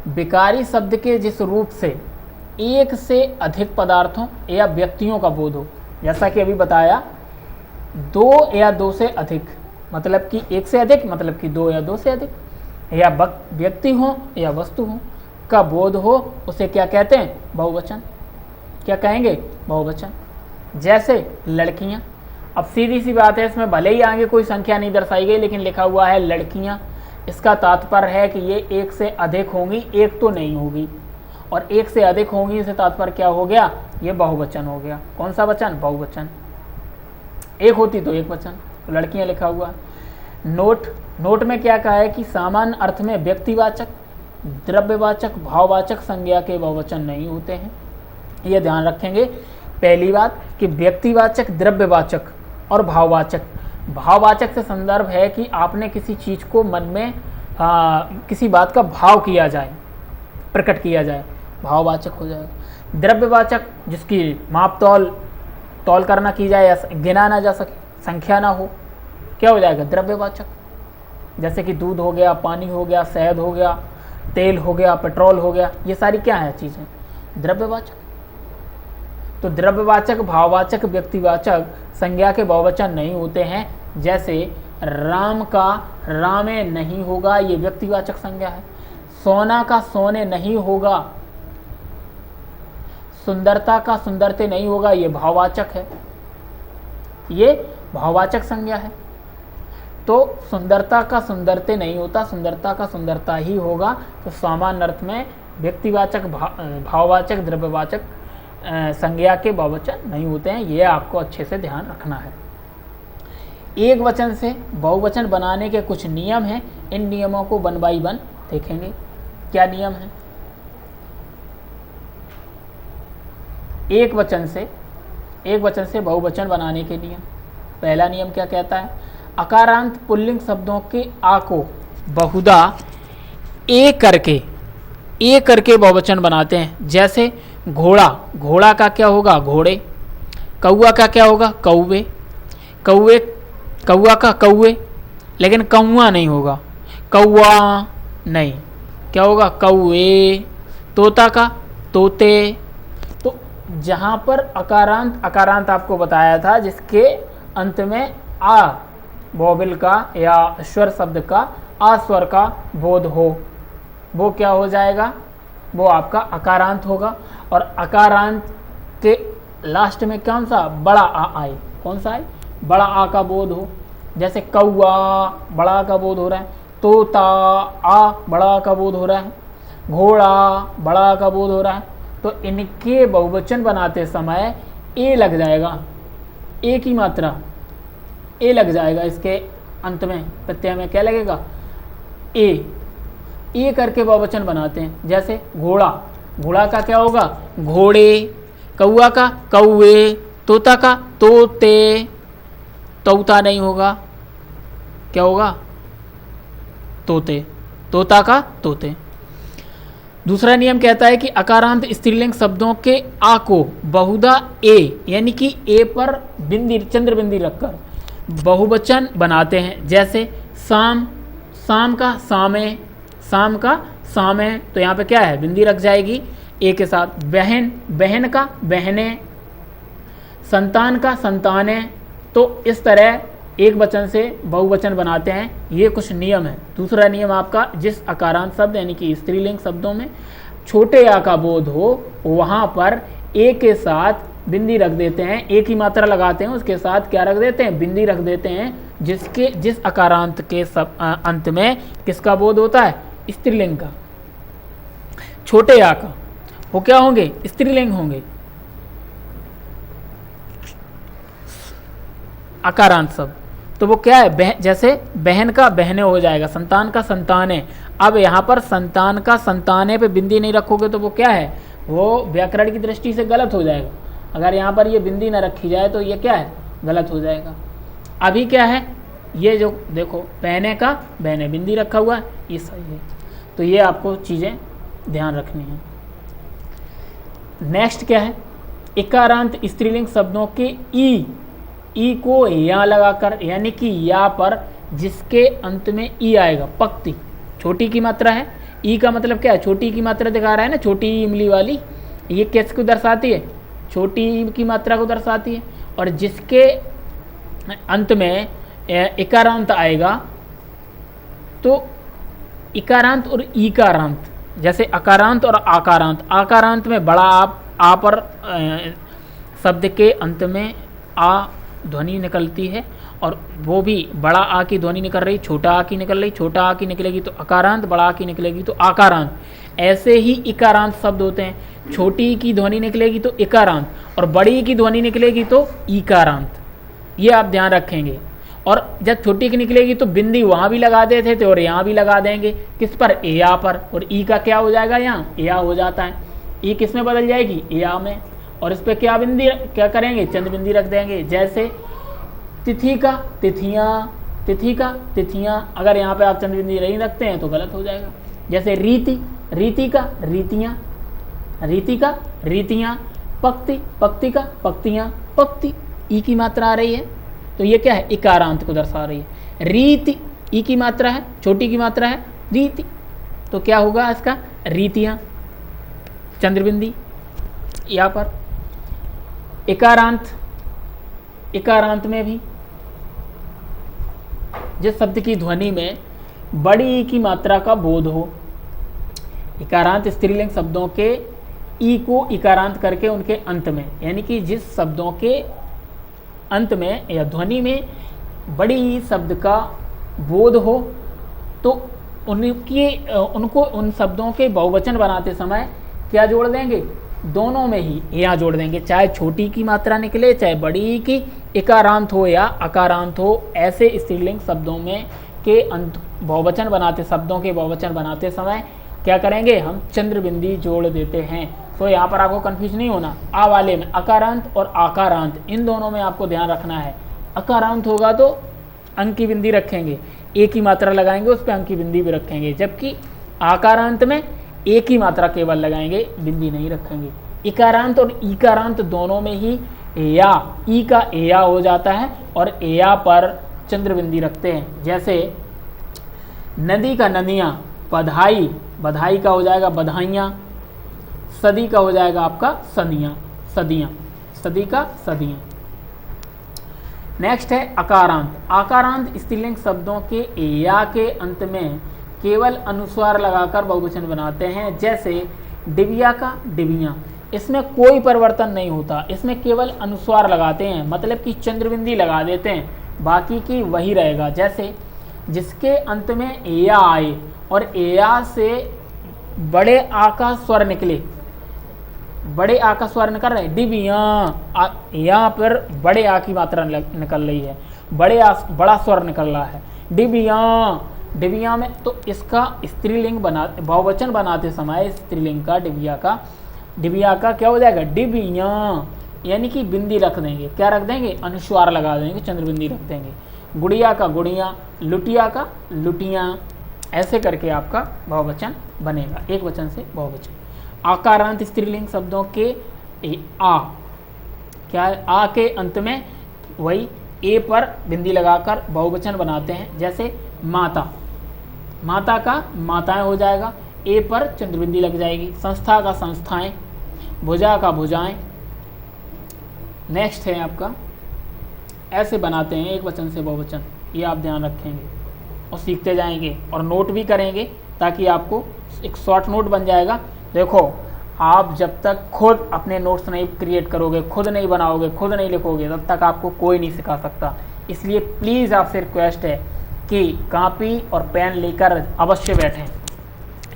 विकारी शब्द के जिस रूप से एक से अधिक पदार्थों या व्यक्तियों का बोध हो, जैसा कि अभी बताया 2 या 2 से अधिक, मतलब कि एक से अधिक, मतलब कि 2 या 2 से अधिक, या व्यक्ति हो या वस्तु हो का बोध हो, उसे क्या कहते हैं? बहुवचन। क्या कहेंगे? बहुवचन। जैसे लड़कियां, अब सीधी सी बात है, इसमें भले ही आगे कोई संख्या नहीं दर्शाई गई लेकिन लिखा हुआ है लड़कियां, इसका तात्पर्य है कि ये एक से अधिक होंगी, एक तो नहीं होगी, और एक से अधिक होंगी, इससे तात्पर्य क्या हो गया? ये बहुवचन हो गया। कौन सा वचन? बहुवचन। एक होती तो एक वचन, तो लड़कियां लिखा हुआ है। नोट में क्या कहा है कि सामान्य अर्थ में व्यक्तिवाचक, द्रव्यवाचक, भाववाचक संज्ञा के बहुवचन नहीं होते हैं। ये ध्यान रखेंगे। पहली बात कि व्यक्तिवाचक, द्रव्यवाचक और भाववाचक। भाववाचक से संदर्भ है कि आपने किसी चीज़ को मन में किसी बात का भाव किया जाए, प्रकट किया जाए, भाववाचक हो जाएगा। द्रव्यवाचक जिसकी माप तौल करना की जाए या गिना ना जा सके, संख्या ना हो, क्या हो जाएगा? द्रव्यवाचक। जैसे कि दूध हो गया, पानी हो गया, शहद हो गया, तेल हो गया, पेट्रोल हो गया, ये सारी क्या है? चीज़ें द्रव्यवाचक। तो द्रव्यवाचक, भाववाचक, व्यक्तिवाचक संज्ञा के बहुवचन नहीं होते हैं। जैसे राम का रामे नहीं होगा, ये व्यक्तिवाचक संज्ञा है। सोना का सोने नहीं होगा, सुंदरता का सुंदरते नहीं होगा, ये भाववाचक है, ये भाववाचक संज्ञा है। तो सुंदरता का सुंदरते नहीं होता, सुंदरता का सुंदरता ही होगा। तो सामान्य अर्थ में व्यक्तिवाचक, भाववाचक, द्रव्यवाचक संज्ञा के बहुवचन नहीं होते हैं। ये आपको अच्छे से ध्यान रखना है। एक वचन से बहुवचन बनाने के कुछ नियम हैं। इन नियमों को 1 बाय 1 देखेंगे। क्या नियम है? एक वचन से बहुवचन बनाने के नियम। पहला नियम क्या कहता है? अकारांत पुल्लिंग शब्दों के आ को बहुधा एक करके बहुवचन बनाते हैं। जैसे घोड़ा, घोड़ा का क्या होगा? घोड़े। कौआ का क्या होगा? कौवे। कौआ का कौवे, लेकिन कौआ नहीं होगा, कौआ नहीं, क्या होगा? कौवे। तोता का तोते। तो जहाँ पर अकारांत आपको बताया था जिसके अंत में आ वोवेल का या स्वर शब्द का आ स्वर का बोध हो, वो क्या हो जाएगा? वो आपका अकारांत होगा। और अकारांत के लास्ट में कौन सा? बड़ा आ आए। कौन सा आए? बड़ा आ का बोध हो। जैसे कौआ बड़ा का बोध हो रहा है, तोता आ बड़ा का बोध हो रहा है, घोड़ा बड़ा का बोध हो रहा है। तो इनके बहुवचन बनाते समय ए लग जाएगा, एक ही मात्रा ए लग जाएगा। इसके अंत में प्रत्यय में क्या लगेगा? ए करके बहुवचन बनाते हैं। जैसे घोड़ा, घोड़ा का क्या होगा? घोड़े। कौआ का कौए। तोता का तोते। तोता नहीं होगा, क्या होगा? तोते। तोता का तोते। दूसरा नियम कहता है कि अकारांत स्त्रीलिंग शब्दों के आ को बहुधा ए यानी कि ए पर बिंदी चंद्र बिंदी रखकर बहुवचन बनाते हैं। जैसे शाम, शाम का सामे। शाम का सामे, तो यहाँ पे क्या है? बिंदी रख जाएगी ए के साथ। बहन, बहन का बहने। संतान का संताने। तो इस तरह एक वचन से बहुवचन बनाते हैं। ये कुछ नियम है। दूसरा नियम आपका, जिस अकारांत शब्द यानी कि स्त्रीलिंग शब्दों में छोटे आ का बोध हो वहाँ पर ए के साथ बिंदी रख देते हैं। एक ही मात्रा लगाते हैं, उसके साथ क्या रख देते हैं? बिंदी रख देते हैं। जिस अकारांत के अंत में किसका बोध होता है? स्त्रीलिंग का। छोटे आ का, वो क्या होंगे? स्त्रीलिंग होंगे। अकारांत शब्द तो वो क्या है? जैसे बहन का बहने हो जाएगा, संतान का संताने। अब यहाँ पर संतान का संताने पे बिंदी नहीं रखोगे तो वो क्या है? वो व्याकरण की दृष्टि से गलत हो जाएगा। अगर यहाँ पर ये बिंदी ना रखी जाए तो ये क्या है? गलत हो जाएगा। अभी क्या है? ये जो देखो, पहने का बहने, बिंदी रखा हुआ है, ये सही है। तो ये आपको चीज़ें ध्यान रखनी है। नेक्स्ट क्या है? इकारांत स्त्रीलिंग शब्दों के ई को या लगाकर, यानी कि या पर जिसके अंत में ई आएगा, पक्ति, छोटी की मात्रा है। ई का मतलब क्या है? छोटी की मात्रा दिखा रहा है ना, छोटी इमली वाली। ये किसको दर्शाती है? छोटी की मात्रा को दर्शाती है। और जिसके अंत में इकारांत आएगा तो इकारांत और ईकारांत, जैसे अकारांत और आकारांत। आकारांत में बड़ा आ पर शब्द के अंत में आ ध्वनि निकलती है, और वो भी बड़ा आ की ध्वनि निकल रही, छोटा आ की निकल रही। छोटा आ की निकलेगी तो अकारांत, बड़ा आ की निकलेगी तो आकारांत। ऐसे ही इकारांत शब्द होते हैं। छोटी की ध्वनि निकलेगी तो इकारांत, और बड़ी की ध्वनि निकलेगी तो ईकारांत। ये आप ध्यान रखेंगे। और जब छोटी की निकलेगी तो बिंदी वहाँ भी लगा देते थे और यहाँ भी लगा देंगे। किस पर? ए आ पर। और ई का क्या हो जाएगा? यहाँ ए आ हो जाता है। ई किस में बदल जाएगी? ए आ में। और इस पर क्या बिंदी, क्या करेंगे? चंद्र बिंदी रख देंगे। जैसे तिथि का तिथियाँ, तिथि का तिथियाँ। अगर यहाँ पे आप चंद्र बिंदी नहीं रखते हैं तो गलत हो जाएगा। जैसे रीति, रीति का रीतियाँ, रीति का रीतियाँ। पक्ति, पक्ति का पक्तियाँ। पक्ति ई की मात्रा आ रही है तो ये क्या है? इकारांत को दर्शा रही है। रीति ई की मात्रा है, छोटी की मात्रा है, रीति, तो क्या होगा इसका? रीतियाँ, चंद्रबिंदी यहाँ पर। इकारांत, इकारांत में भी जिस शब्द की ध्वनि में बड़ी ई की मात्रा का बोध हो। इकारांत स्त्रीलिंग शब्दों के ई को इकारांत करके उनके अंत में, यानी कि जिस शब्दों के अंत में या ध्वनि में बड़ी ई शब्द का बोध हो तो उनको उन शब्दों के बहुवचन बनाते समय क्या जोड़ देंगे? दोनों में ही या जोड़ देंगे। चाहे छोटी की मात्रा निकले चाहे बड़ी की, इकारांत हो या अकारांत हो, ऐसे स्त्रीलिंग शब्दों में के अंत बहुवचन बनाते, शब्दों के बहुवचन बनाते समय क्या करेंगे? हम चंद्र बिंदी जोड़ देते हैं। तो यहाँ पर आपको कन्फ्यूज नहीं होना। आ वाले में अकारांत और आकारांत, इन दोनों में आपको ध्यान रखना है। अकारांत होगा तो अंक की बिंदी रखेंगे, एक ही मात्रा लगाएंगे, उस पर अंक की बिंदी भी रखेंगे। जबकि आकारांत में एक ही मात्रा केवल लगाएंगे, बिंदी नहीं रखेंगे। इकारांत और ईकारांत दोनों में ही या, ई का एया हो जाता है और एया पर चंद्र बिंदी रखते हैं। जैसे नदी का नदियाँ, बधाई, बधाई का हो जाएगा बधाइयाँ। सदी का हो जाएगा आपका सदियाँ, सदियाँ, सदी का सदियाँ। नेक्स्ट है अकारांत। आकारांत स्त्रीलिंग शब्दों के या के अंत में केवल अनुस्वार लगाकर बहुवचन बनाते हैं। जैसे डिबिया का डिबियाँ, इसमें कोई परिवर्तन नहीं होता, इसमें केवल अनुस्वार लगाते हैं, मतलब कि चंद्रबिंदी लगा देते हैं, बाकी की वही रहेगा। जैसे जिसके अंत में एया आए और एया से बड़े आ का स्वर निकले, बड़े आ का स्वर निकल रहे, डिबियाँ, यहाँ पर बड़े आ की मात्रा निकल रही है, बड़ा स्वर निकल रहा है, डिबियाँ। डिबिया में, तो इसका स्त्रीलिंग बना बहुवचन बनाते समय स्त्रीलिंग का डिबिया का क्या हो जाएगा, डिबिया, यानी कि बिंदी रख देंगे, क्या रख देंगे, अनुस्वार लगा देंगे, चंद्र बिंदी रख देंगे। गुड़िया का गुड़िया, लुटिया का लुटिया, ऐसे करके आपका बहुवचन बनेगा, एक वचन से बहुवचन। आकारांत स्त्रीलिंग शब्दों के आ, क्या है, आ के अंत में वही ए पर बिंदी लगाकर बहुवचन बनाते हैं। जैसे माता, माता का माताएं हो जाएगा, ए पर चंद्रबिंदी लग जाएगी। संस्था का संस्थाएं, भुजा का भुजाएं। नेक्स्ट है आपका, ऐसे बनाते हैं एक वचन से बहुवचन, ये आप ध्यान रखेंगे और सीखते जाएंगे और नोट भी करेंगे, ताकि आपको एक शॉर्ट नोट बन जाएगा। देखो, आप जब तक खुद अपने नोट्स नहीं क्रिएट करोगे, खुद नहीं बनाओगे, खुद नहीं लिखोगे, तब तक आपको कोई नहीं सिखा सकता। इसलिए प्लीज़ आपसे रिक्वेस्ट है कि कॉपी और पेन लेकर अवश्य बैठें,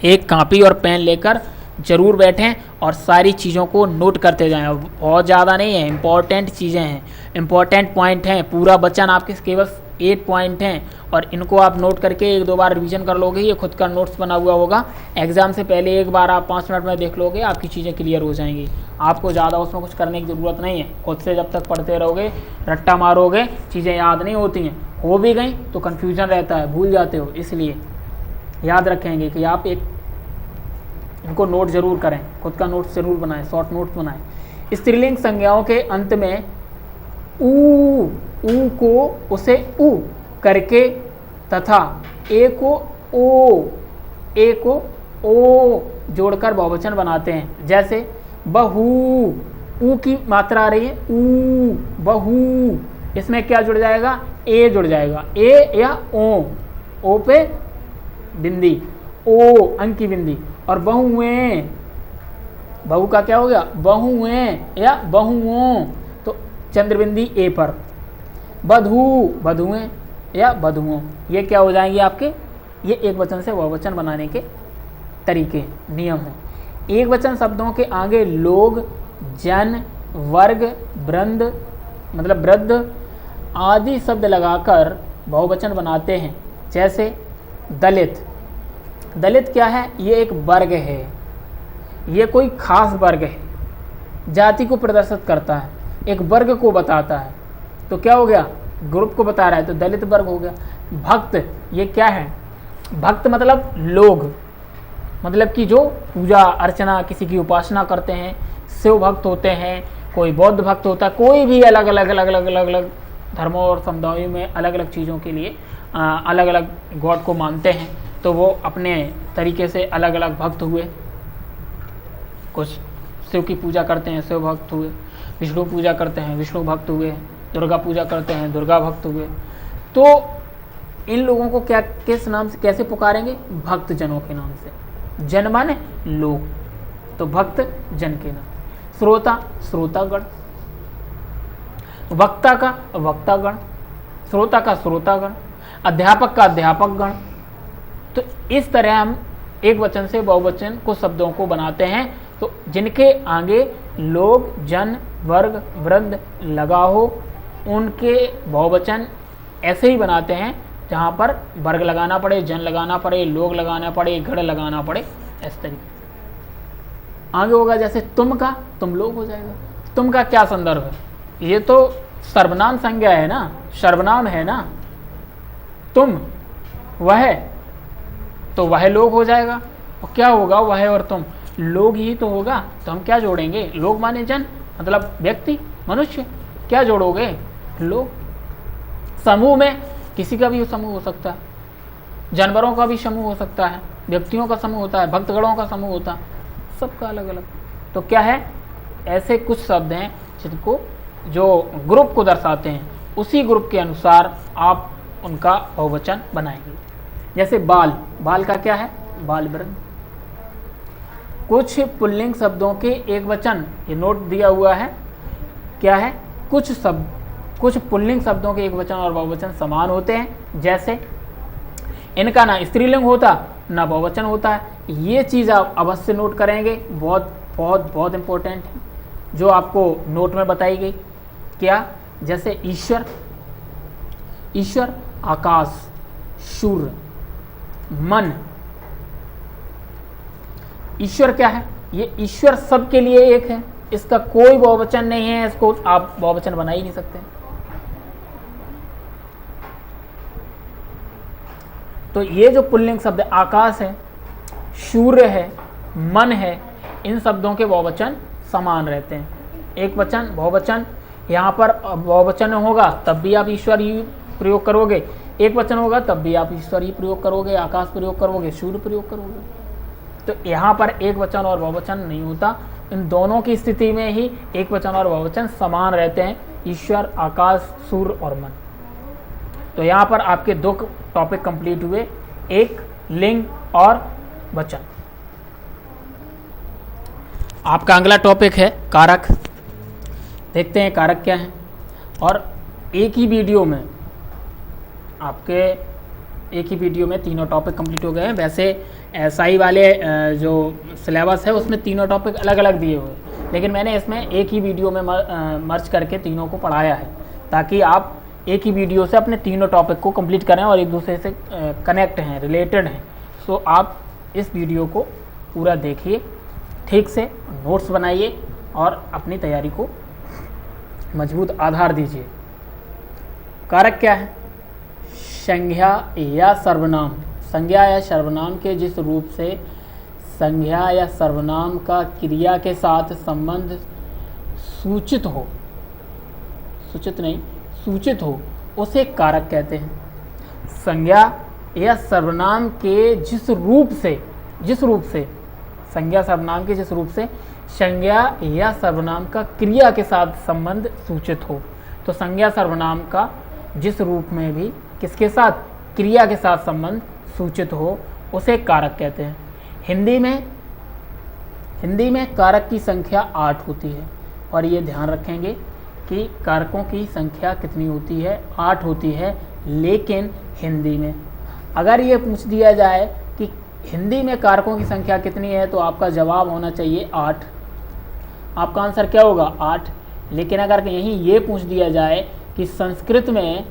एक कॉपी और पेन लेकर ज़रूर बैठें और सारी चीज़ों को नोट करते जाएं। बहुत ज़्यादा नहीं है, इंपॉर्टेंट चीज़ें हैं, इंपॉर्टेंट पॉइंट हैं। पूरा वचन आपके केवल 8 पॉइंट हैं और इनको आप नोट करके 1-2 बार रिवीजन कर लोगे। ये खुद का नोट्स बना हुआ होगा, एग्ज़ाम से पहले एक बार आप 5 मिनट में देख लोगे, आपकी चीज़ें क्लियर हो जाएंगी। आपको ज़्यादा उसमें कुछ करने की ज़रूरत नहीं है। खुद से जब तक पढ़ते रहोगे, रट्टा मारोगे, चीज़ें याद नहीं होती हैं, हो भी गई तो कन्फ्यूजन रहता है, भूल जाते हो। इसलिए याद रखेंगे कि आप एक इनको नोट जरूर करें, खुद का नोट जरूर बनाएं, शॉर्ट नोट्स बनाएं। स्त्रीलिंग संज्ञाओं के अंत में ऊ को उसे उ करके तथा ए को ओ जोड़कर बहुवचन बनाते हैं। जैसे बहू, ऊ की मात्रा आ रही है, ऊ बहू, इसमें क्या जुड़ जाएगा, ए जुड़ जाएगा, ए या ओ पे बिंदी, ओ अंक की बिंदी। और बहुएं, बहू का क्या हो गया, बहुएं या बहुओं, तो चंद्रबिंदी ए पर। बधू, बधुएं या बधुओं, ये क्या हो जाएंगे आपके, ये एक वचन से बहुवचन बनाने के तरीके, नियम हैं। एक वचन शब्दों के आगे लोग, जन, वर्ग, वृंद मतलब वृद्ध आदि शब्द लगाकर बहुवचन बनाते हैं। जैसे दलित, दलित क्या है, ये एक वर्ग है, ये कोई खास वर्ग है, जाति को प्रदर्शित करता है, एक वर्ग को बताता है, तो क्या हो गया, ग्रुप को बता रहा है, तो दलित वर्ग हो गया। भक्त, ये क्या है, भक्त मतलब लोग, मतलब कि जो पूजा अर्चना किसी की उपासना करते हैं, शिव भक्त होते हैं, कोई बौद्ध भक्त होता है, कोई भी अलग अलग धर्मों और समुदायों में अलग अलग चीज़ों के लिए अलग अलग गॉड को मानते हैं, तो वो अपने तरीके से अलग अलग भक्त हुए। कुछ शिव की पूजा करते हैं, शिव भक्त हुए, विष्णु पूजा करते हैं, विष्णु भक्त हुए, दुर्गा पूजा करते हैं, दुर्गा भक्त हुए। तो इन लोगों को क्या, किस नाम से कैसे पुकारेंगे, भक्त जनों के नाम से। जन माने लोग, तो भक्त जन के नाम। श्रोता, श्रोतागण। वक्ता का वक्तागण, श्रोता का श्रोतागण, अध्यापक का अध्यापकगण। तो इस तरह हम एक वचन से बहुवचन को शब्दों को बनाते हैं, तो जिनके आगे लोग, जन, वर्ग, वृद्ध लगा हो, उनके बहुवचन ऐसे ही बनाते हैं जहाँ पर वर्ग लगाना पड़े, जन लगाना पड़े, लोग लगाना पड़े, गण लगाना पड़े, इस तरीके। आगे होगा जैसे तुम का, तुम लोग हो जाएगा। तुम का क्या संदर्भ है, ये तो सर्वनाम संज्ञा है ना, सर्वनाम है ना, तुम वह, तो वह लोग हो जाएगा। और क्या होगा, वह और तुम, लोग ही तो होगा, तो हम क्या जोड़ेंगे, लोग माने जन, मतलब व्यक्ति, मनुष्य, क्या जोड़ोगे, लोग। समूह में किसी का भी समूह हो सकता है, जानवरों का भी समूह हो सकता है, व्यक्तियों का समूह होता है, भक्तगणों का समूह होता है, सबका अलग अलग। तो क्या है, ऐसे कुछ शब्द हैं जिनको, जो ग्रुप को दर्शाते हैं, उसी ग्रुप के अनुसार आप उनका बहुवचन बनाएंगे। जैसे बाल, बाल का क्या है, बाल वृद्ध। कुछ पुल्लिंग शब्दों के एक वचन, ये नोट दिया हुआ है, क्या है, कुछ पुल्लिंग शब्दों के एक वचन और बहुवचन समान होते हैं। जैसे इनका ना स्त्रीलिंग होता ना बहुवचन होता है। ये चीज़ आप अवश्य नोट करेंगे, बहुत बहुत बहुत इम्पोर्टेंट है, जो आपको नोट में बताई गई। क्या, जैसे ईश्वर, ईश्वर, आकाश, सूर्य, मन। ईश्वर क्या है? ये ईश्वर सबके लिए एक है, इसका कोई बहुवचन नहीं है, इसको आप बहुवचन बना ही नहीं सकते। तो ये जो पुल्लिंग शब्द है, आकाश है, सूर्य है, मन है, इन शब्दों के बहुवचन समान रहते हैं। एक वचन बहुवचन, यहाँ पर बहुवचन होगा तब भी आप ईश्वर ही प्रयोग करोगे, एक वचन होगा तब भी आप ईश्वर ही प्रयोग करोगे, आकाश प्रयोग करोगे, सूर्य प्रयोग करोगे। तो यहाँ पर एक वचन और बहुवचन नहीं होता, इन दोनों की स्थिति में ही एक वचन और बहुवचन समान रहते हैं, ईश्वर, आकाश, सूर्य और मन। तो यहाँ पर आपके 2 टॉपिक कंप्लीट हुए, एक लिंग और वचन। आपका अगला टॉपिक है कारक। देखते हैं कारक क्या है। और एक ही वीडियो में तीनों टॉपिक कंप्लीट हो गए हैं। वैसे SI वाले जो सिलेबस है उसमें तीनों टॉपिक अलग अलग दिए हुए हैं, लेकिन मैंने इसमें एक ही वीडियो में मर्ज करके तीनों को पढ़ाया है, ताकि आप एक ही वीडियो से अपने तीनों टॉपिक को कंप्लीट करें और एक दूसरे से कनेक्ट हैं, रिलेटेड हैं। सो आप इस वीडियो को पूरा देखिए, ठीक से नोट्स बनाइए और अपनी तैयारी को मजबूत आधार दीजिए। कारक क्या है? संज्ञा या सर्वनाम। संज्ञा या सर्वनाम के जिस रूप से संज्ञा या सर्वनाम का क्रिया के साथ संबंध सूचित हो, उसे कारक कहते हैं। संज्ञा या सर्वनाम के जिस रूप से संज्ञा सर्वनाम के जिस रूप से संज्ञा या सर्वनाम का क्रिया के साथ संबंध सूचित हो, तो संज्ञा सर्वनाम का जिस रूप में भी किसके साथ? क्रिया के साथ संबंध सूचित हो, उसे कारक कहते हैं। हिंदी में कारक की संख्या 8 होती है, और ये ध्यान रखेंगे कि कारकों की संख्या कितनी होती है? 8 होती है। लेकिन हिंदी में अगर ये पूछ दिया जाए कि हिंदी में कारकों की संख्या कितनी है, तो आपका जवाब होना चाहिए 8। आपका आंसर क्या होगा? 8। लेकिन अगर यहीं ये पूछ दिया जाए कि संस्कृत में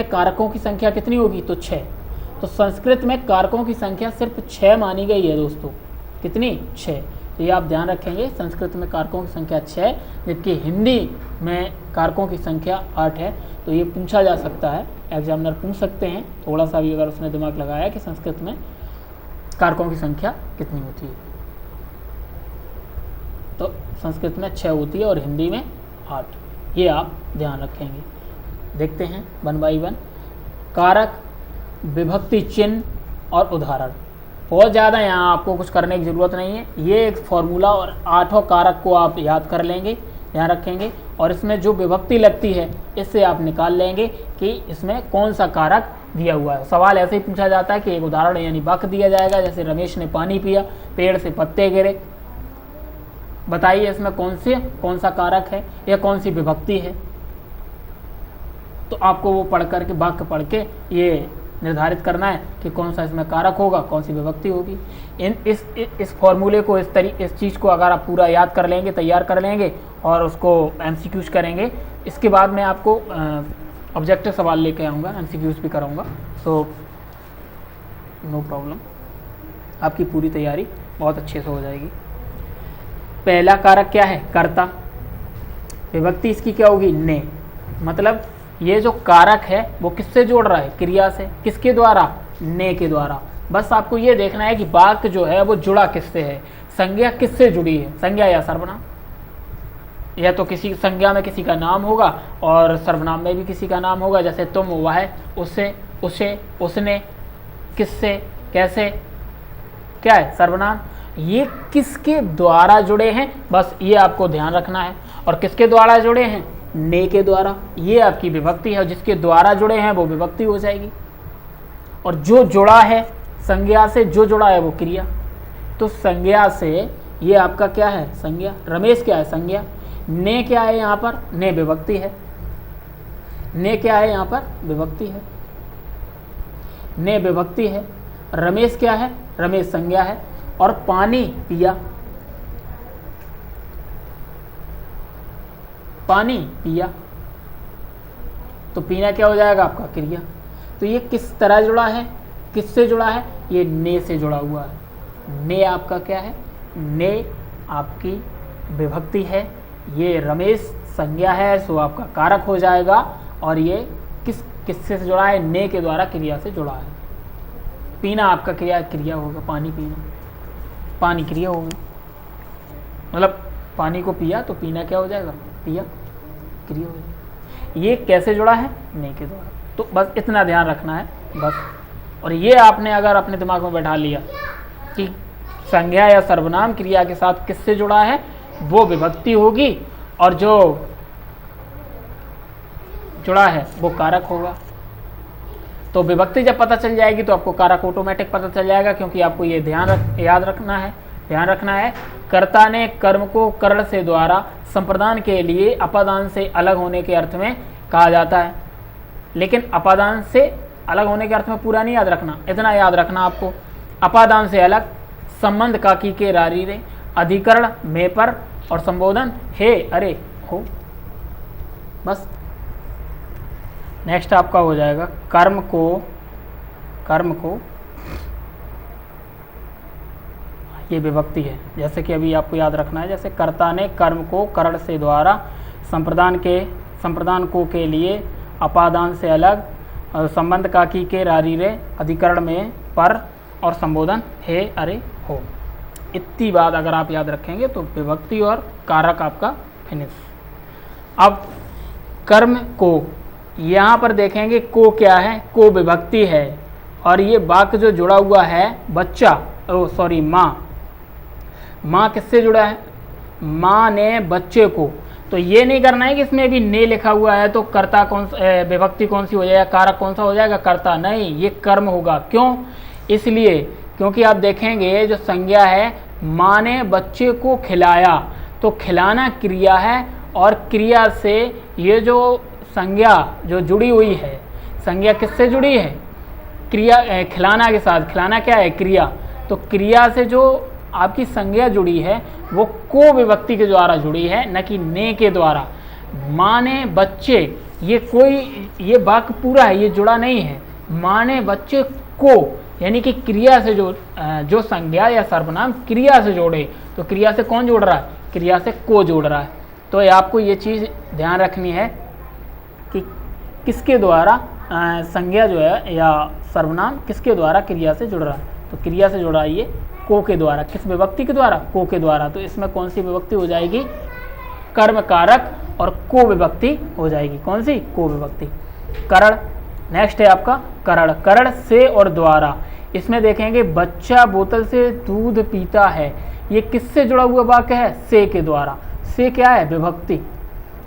कारकों की संख्या कितनी होगी, तो 6। तो संस्कृत में कारकों की संख्या सिर्फ 6 मानी गई है दोस्तों। कितनी? 6। तो ये आप ध्यान रखेंगे, संस्कृत में कारकों की संख्या 6, जबकि हिंदी में कारकों की संख्या 8 है। तो ये पूछा जा सकता है, एग्जामिनर पूछ सकते हैं थोड़ा सा भी अगर उसने दिमाग लगाया कि संस्कृत में कारकों की संख्या कितनी होती है। तो संस्कृत में 6 होती है और हिंदी में 8, ये आप ध्यान रखेंगे। देखते हैं 1 बाई 1। कारक, विभक्ति चिन्ह और उदाहरण। बहुत ज़्यादा यहाँ आपको कुछ करने की ज़रूरत नहीं है, ये एक फॉर्मूला और 8 कारक को आप याद कर लेंगे, ध्यान रखेंगे, और इसमें जो विभक्ति लगती है इससे आप निकाल लेंगे कि इसमें कौन सा कारक दिया हुआ है। सवाल ऐसे ही पूछा जाता है कि एक उदाहरण यानी वाक्य दिया जाएगा, जैसे रमेश ने पानी पिया, पेड़ से पत्ते गिरे, बताइए इसमें कौन सा कारक है या कौन सी विभक्ति है। तो आपको वो पढ़ करके, वाक्य पढ़ के ये निर्धारित करना है कि कौन सा इसमें कारक होगा, कौन सी विभक्ति होगी। इस फॉर्मूले को, इस चीज़ को अगर आप पूरा याद कर लेंगे, तैयार कर लेंगे और उसको MCQs करेंगे, इसके बाद मैं आपको ऑब्जेक्टिव सवाल लेके आऊँगा, MCQs भी कराऊँगा। सो नो प्रॉब्लम, आपकी पूरी तैयारी बहुत अच्छे से हो जाएगी। पहला कारक क्या है? कर्ता। विभक्ति इसकी क्या होगी? ने। मतलब ये जो कारक है वो किससे जोड़ रहा है? क्रिया से। किसके द्वारा? ने के द्वारा। बस आपको ये देखना है कि वाक्य जो है वो जुड़ा किससे है, संज्ञा किससे जुड़ी है, संज्ञा या सर्वनाम। या तो किसी संज्ञा में किसी का नाम होगा और सर्वनाम में भी किसी का नाम होगा, जैसे तुम, वह, उससे, उसे, उसने, किससे, कैसे, क्या है? सर्वनाम। ये किसके द्वारा जुड़े हैं, बस ये आपको ध्यान रखना है। और किसके द्वारा जुड़े हैं? ने के द्वारा। ये आपकी विभक्ति है, जिसके द्वारा जुड़े हैं वो विभक्ति हो जाएगी। और जो जुड़ा है संज्ञा से, जो जुड़ा है वो क्रिया। तो संज्ञा से ये आपका क्या है? संज्ञा। रमेश क्या है? संज्ञा। ने क्या है यहाँ पर? ने विभक्ति है। ने क्या है यहाँ पर? विभक्ति है। ने विभक्ति है। रमेश क्या है? रमेश संज्ञा है। और पानी पिया, पानी पिया, तो पीना क्या हो जाएगा? आपका क्रिया। तो ये किस तरह जुड़ा है? किससे जुड़ा है? ये ने से जुड़ा हुआ है। ने आपका क्या है? ने आपकी विभक्ति है। ये रमेश संज्ञा है, सो आपका कारक हो जाएगा। और ये किससे से जुड़ा है? ने के द्वारा क्रिया से जुड़ा है। पीना आपका क्रिया होगा, पानी पीना, पानी क्रिया होगी, मतलब पानी को पिया तो पीना क्या हो जाएगा? पिया क्रिया हो जाएगा। ये कैसे जुड़ा है? ने के द्वारा। तो बस इतना ध्यान रखना है बस। और ये आपने अगर अपने दिमाग में बैठा लिया कि संज्ञा या सर्वनाम क्रिया के साथ किससे जुड़ा है, वो विभक्ति होगी, और जो जुड़ा है वो कारक होगा। तो विभक्ति जब पता चल जाएगी तो आपको कारक ऑटोमेटिक पता चल जाएगा, क्योंकि आपको ये याद रखना है कर्ता ने कर्म को कर्ण से द्वारा संप्रदान के लिए अपादान से अलग होने के अर्थ में कहा जाता है। लेकिन अपादान से अलग होने के अर्थ में पूरा नहीं याद रखना, इतना याद रखना आपको, अपादान से अलग, संबंध काकी के रारी रे, अधिकरण में पर, और संबोधन हे अरे हो। बस नेक्स्ट आपका हो जाएगा कर्म को ये विभक्ति है। जैसे कि अभी आपको याद रखना है, जैसे कर्ता ने कर्म को कर्ण से द्वारा संप्रदान को के लिए अपादान से अलग, संबंध काकी के रारी रे, अधिकरण में पर, और संबोधन हे अरे हो। इतनी बात अगर आप याद रखेंगे तो विभक्ति और कारक आपका फिनिश। अब कर्म को यहाँ पर देखेंगे, को क्या है? को विभक्ति है, और ये वाक्य जो जुड़ा हुआ है माँ किससे जुड़ा है? माँ ने बच्चे को। तो ये नहीं करना है कि इसमें भी ने लिखा हुआ है तो कर्ता विभक्ति कौन सी हो जाएगा, कारक कौन सा हो जाएगा? कर्ता। नहीं, ये कर्म होगा। क्यों? इसलिए क्योंकि आप देखेंगे जो संज्ञा है, माँ ने बच्चे को खिलाया, तो खिलाना क्रिया है, और क्रिया से ये जो संज्ञा जो जुड़ी हुई है, संज्ञा किससे जुड़ी है? क्रिया, खिलाना के साथ। खिलाना क्या है? क्रिया। तो क्रिया से जो आपकी संज्ञा जुड़ी है वो को विभक्ति के द्वारा जुड़ी है, न कि ने के द्वारा। माँ ने बच्चे, ये वाक्य पूरा है, ये जुड़ा नहीं है। माँ ने बच्चे को, यानी कि क्रिया से जो संज्ञा या सर्वनाम क्रिया से जोड़े, तो क्रिया से कौन जोड़ रहा है? क्रिया से को जोड़ रहा है। तो आपको ये चीज़ ध्यान रखनी है कि किसके द्वारा संज्ञा जो है या सर्वनाम किसके द्वारा क्रिया से जुड़ रहा है। तो क्रिया से जुड़ा ये को के द्वारा। किस विभक्ति के द्वारा? को के द्वारा। तो इसमें कौन सी विभक्ति हो जाएगी? कर्म कारक और को विभक्ति हो जाएगी। कौन सी? को विभक्ति। करण। नेक्स्ट है आपका करण। करण से और द्वारा। इसमें देखेंगे बच्चा बोतल से दूध पीता है, ये किससे जुड़ा हुआ वाक्य है? से के द्वारा। से क्या है? विभक्ति।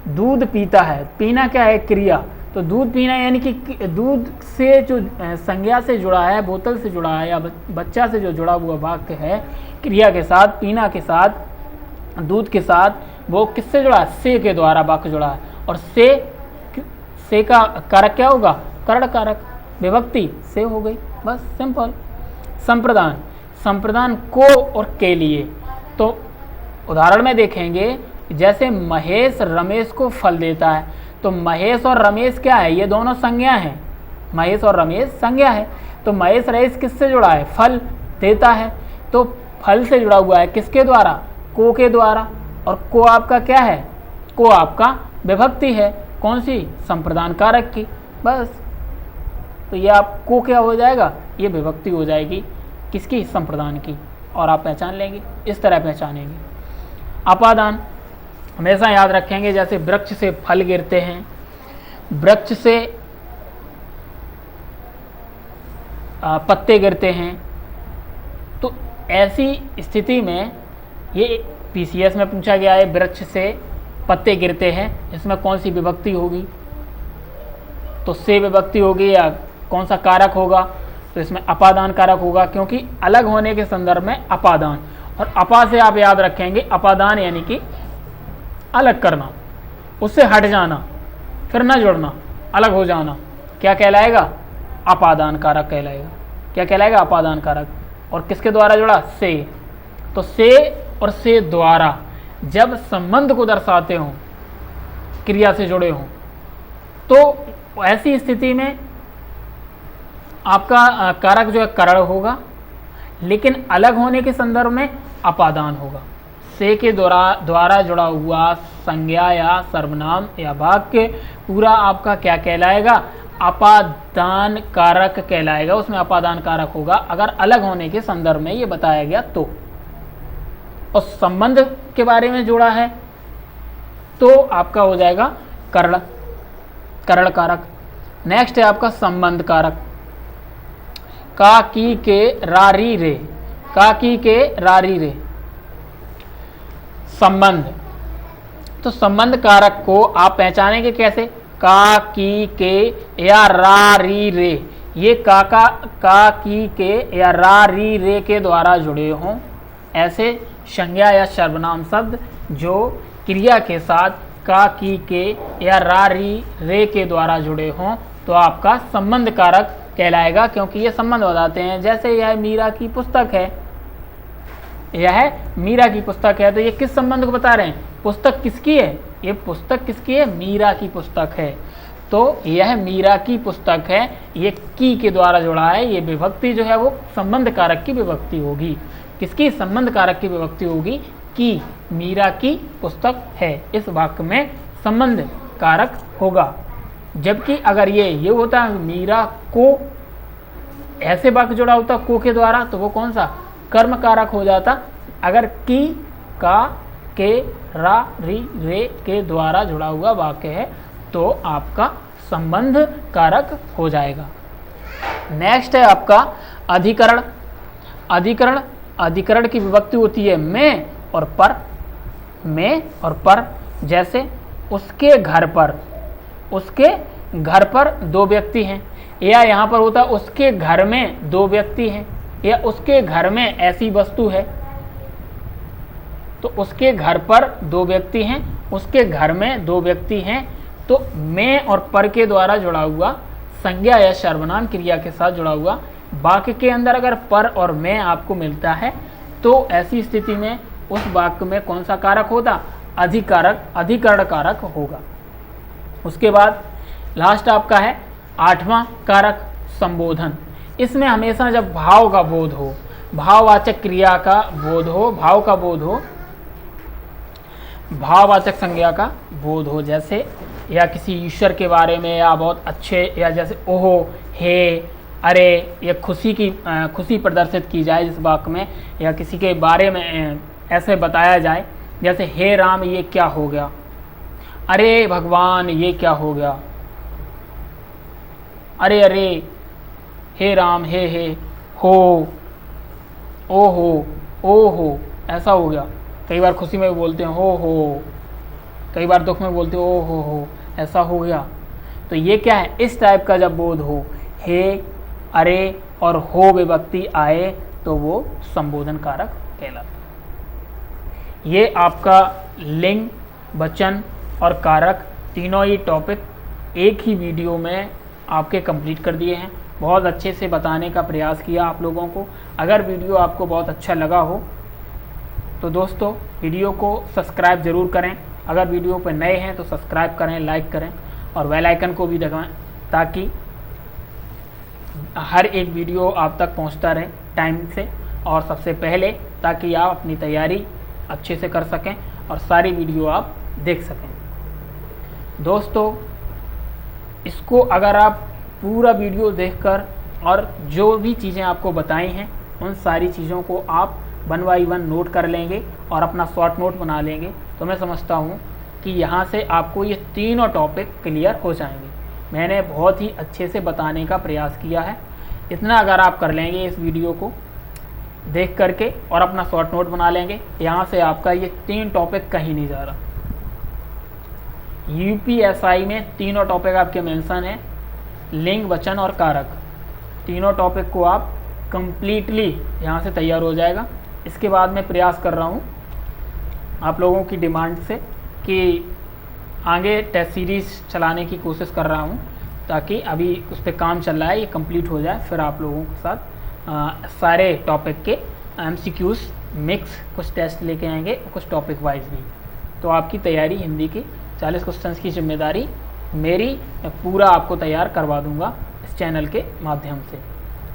दूध पीता है, पीना क्या है? क्रिया। तो दूध पीना यानी कि दूध से जो संज्ञा से जुड़ा है, बोतल से जुड़ा है, या बच्चा से जो जुड़ा हुआ वाक्य है क्रिया के साथ, पीना के साथ, दूध के साथ, वो किससे जुड़ा है? से के द्वारा वाक्य जुड़ा है। और से का कारक क्या होगा? कर्ण कारक। विभक्ति से हो गई, बस सिंपल। संप्रदान। संप्रदान को और के लिए। तो उदाहरण में देखेंगे, जैसे महेश रमेश को फल देता है, तो महेश और रमेश क्या है? ये दोनों संज्ञा हैं। महेश और रमेश संज्ञा है। तो महेश रमेश किससे जुड़ा है? फल देता है। तो फल से जुड़ा हुआ है किसके द्वारा? को के द्वारा। और को आपका क्या है? को आपका विभक्ति है। कौन सी? संप्रदान कारक की। बस। तो ये आप को क्या हो जाएगा? ये विभक्ति हो जाएगी किसकी? संप्रदान की। और आप पहचान लेंगे, इस तरह पहचानेंगे। अपादान हमेशा याद रखेंगे, जैसे वृक्ष से फल गिरते हैं, वृक्ष से पत्ते गिरते हैं। तो ऐसी स्थिति में ये पीसीएस में पूछा गया है, वृक्ष से पत्ते गिरते हैं, इसमें कौन सी विभक्ति होगी? तो से विभक्ति होगी, या कौन सा कारक होगा? तो इसमें अपादान कारक होगा, क्योंकि अलग होने के संदर्भ में अपादान। और अपा से आप याद रखेंगे, अपादान यानी कि अलग करना, उससे हट जाना, फिर न जुड़ना, अलग हो जाना, क्या कहलाएगा? अपादान कारक कहलाएगा। क्या कहलाएगा? अपादान कारक। और किसके द्वारा जुड़ा? से। तो से और से द्वारा जब संबंध को दर्शाते हों, क्रिया से जुड़े हों, तो ऐसी स्थिति में आपका कारक जो है करण होगा, लेकिन अलग होने के संदर्भ में अपादान होगा। से के द्वारा जुड़ा हुआ संज्ञा या सर्वनाम या वाक्य पूरा आपका क्या कहलाएगा? अपादान कारक कहलाएगा, उसमें अपादान कारक होगा अगर अलग होने के संदर्भ में ये बताया गया तो। और संबंध के बारे में जोड़ा है तो आपका हो जाएगा करण कारक। नेक्स्ट है आपका संबंध कारक। का की के रारी रे, का की के रारी रे संबंध। तो संबंध कारक को आप पहचानेंगे कैसे? का की के या रा री रे, ये का की के या रा री रे के द्वारा जुड़े हों ऐसे संज्ञा या सर्वनाम शब्द जो क्रिया के साथ का की के या रा री रे के द्वारा जुड़े हों तो आपका संबंध कारक कहलाएगा, क्योंकि ये संबंध बताते हैं। जैसे यह मीरा की पुस्तक है, यह मीरा की पुस्तक है, तो ये किस संबंध को बता रहे हैं? पुस्तक किसकी है? ये पुस्तक किसकी है? मीरा की पुस्तक है। तो यह मीरा की पुस्तक है, ये की के द्वारा जुड़ा है, ये विभक्ति जो है वो संबंध कारक की विभक्ति होगी। किसकी? संबंध कारक की विभक्ति होगी कि मीरा की पुस्तक है। इस वाक्य में संबंध कारक होगा। जबकि अगर ये होता है मीरा को, ऐसे वाक्य जुड़ा होता को के द्वारा, तो वो कौन सा? कर्म कारक हो जाता। अगर की, का, के, रा, री, रे के द्वारा जुड़ा हुआ वाक्य है तो आपका संबंध कारक हो जाएगा। नेक्स्ट है आपका अधिकरण। अधिकरण की विभक्ति होती है में और पर। में और पर, जैसे उसके घर पर दो व्यक्ति हैं, या यहाँ पर होता उसके घर में दो व्यक्ति हैं, या उसके घर में ऐसी वस्तु है। तो उसके घर पर दो व्यक्ति हैं, उसके घर में दो व्यक्ति हैं, तो में और पर के द्वारा जुड़ा हुआ संज्ञा या सर्वनाम क्रिया के साथ जुड़ा हुआ वाक्य के अंदर अगर पर और में आपको मिलता है तो ऐसी स्थिति में उस वाक्य में कौन सा कारक होता? अधिकरण कारक होगा। उसके बाद लास्ट आपका है 8वां कारक संबोधन। इसमें हमेशा जब भाव का बोध हो, भाववाचक क्रिया का बोध हो, भाव का बोध हो, भाववाचक संज्ञा का बोध हो, जैसे या किसी ईश्वर के बारे में या बहुत अच्छे, या जैसे ओहो, हे, अरे, ये खुशी प्रदर्शित की जाए जिस वाक्य में, या किसी के बारे में ऐसे बताया जाए जैसे हे राम ये क्या हो गया, अरे भगवान ये क्या हो गया, अरे अरे, हे राम, हे हो, ओहो ऐसा हो गया। कई बार खुशी में भी बोलते हैं हो, कई बार दुख में बोलते हैं हो, ऐसा हो गया। तो ये क्या है? इस टाइप का जब बोध हो, हे, अरे और हो विभक्ति आए तो वो संबोधन कारक कहलाता है। ये आपका लिंग, वचन और कारक तीनों ही टॉपिक एक ही वीडियो में आपके कंप्लीट कर दिए हैं। बहुत अच्छे से बताने का प्रयास किया आप लोगों को। अगर वीडियो आपको बहुत अच्छा लगा हो तो दोस्तों वीडियो को सब्सक्राइब ज़रूर करें। अगर वीडियो पर नए हैं तो सब्सक्राइब करें, लाइक करें और बेल आइकन को भी दबाएं ताकि हर एक वीडियो आप तक पहुंचता रहे टाइम से और सबसे पहले, ताकि आप अपनी तैयारी अच्छे से कर सकें और सारी वीडियो आप देख सकें। दोस्तों इसको अगर आप पूरा वीडियो देखकर और जो भी चीज़ें आपको बताई हैं उन सारी चीज़ों को आप 1 बाय 1 नोट कर लेंगे और अपना शॉर्ट नोट बना लेंगे तो मैं समझता हूँ कि यहाँ से आपको ये तीनों टॉपिक क्लियर हो जाएंगे। मैंने बहुत ही अच्छे से बताने का प्रयास किया है। इतना अगर आप कर लेंगे इस वीडियो को देख करके और अपना शॉर्ट नोट बना लेंगे, यहाँ से आपका ये 3 टॉपिक कहीं नहीं जा रहा। यूपीएसआई में तीनों टॉपिक आपके मेंशन है, लिंग, वचन और कारक। तीनों टॉपिक को आप कंप्लीटली यहाँ से तैयार हो जाएगा। इसके बाद मैं प्रयास कर रहा हूँ आप लोगों की डिमांड से कि आगे टेस्ट सीरीज़ चलाने की कोशिश कर रहा हूँ ताकि अभी उस पर काम चल रहा है, ये कंप्लीट हो जाए, फिर आप लोगों के साथ सारे टॉपिक के MCQs मिक्स कुछ टेस्ट लेके आएंगे, कुछ टॉपिक वाइज भी। तो आपकी तैयारी हिंदी की 40 क्वेश्चंस की जिम्मेदारी मेरी, मैं पूरा आपको तैयार करवा दूंगा इस चैनल के माध्यम से।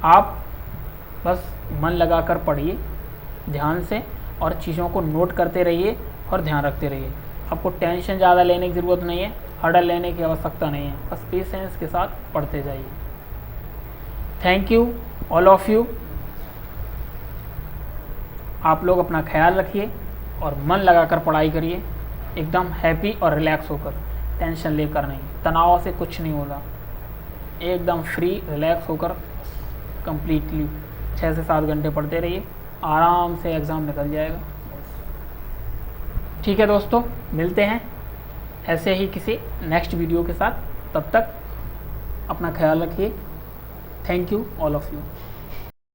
आप बस मन लगाकर पढ़िए ध्यान से और चीज़ों को नोट करते रहिए और ध्यान रखते रहिए। आपको टेंशन ज़्यादा लेने की ज़रूरत नहीं है, हर्डल लेने की आवश्यकता नहीं है, बस पेशेंस के साथ पढ़ते जाइए। Thank you all of you. आप लोग अपना ख्याल रखिए और मन लगाकर पढ़ाई करिए, एकदम हैप्पी और रिलैक्स होकर, टेंशन लेकर नहीं, तनाव से कुछ नहीं होगा, एकदम फ्री रिलैक्स होकर कंप्लीटली 6 से 7 घंटे पढ़ते रहिए, आराम से एग्ज़ाम निकल जाएगा। ठीक है दोस्तों, मिलते हैं ऐसे ही किसी नेक्स्ट वीडियो के साथ। तब तक अपना ख्याल रखिए। Thank you all of you.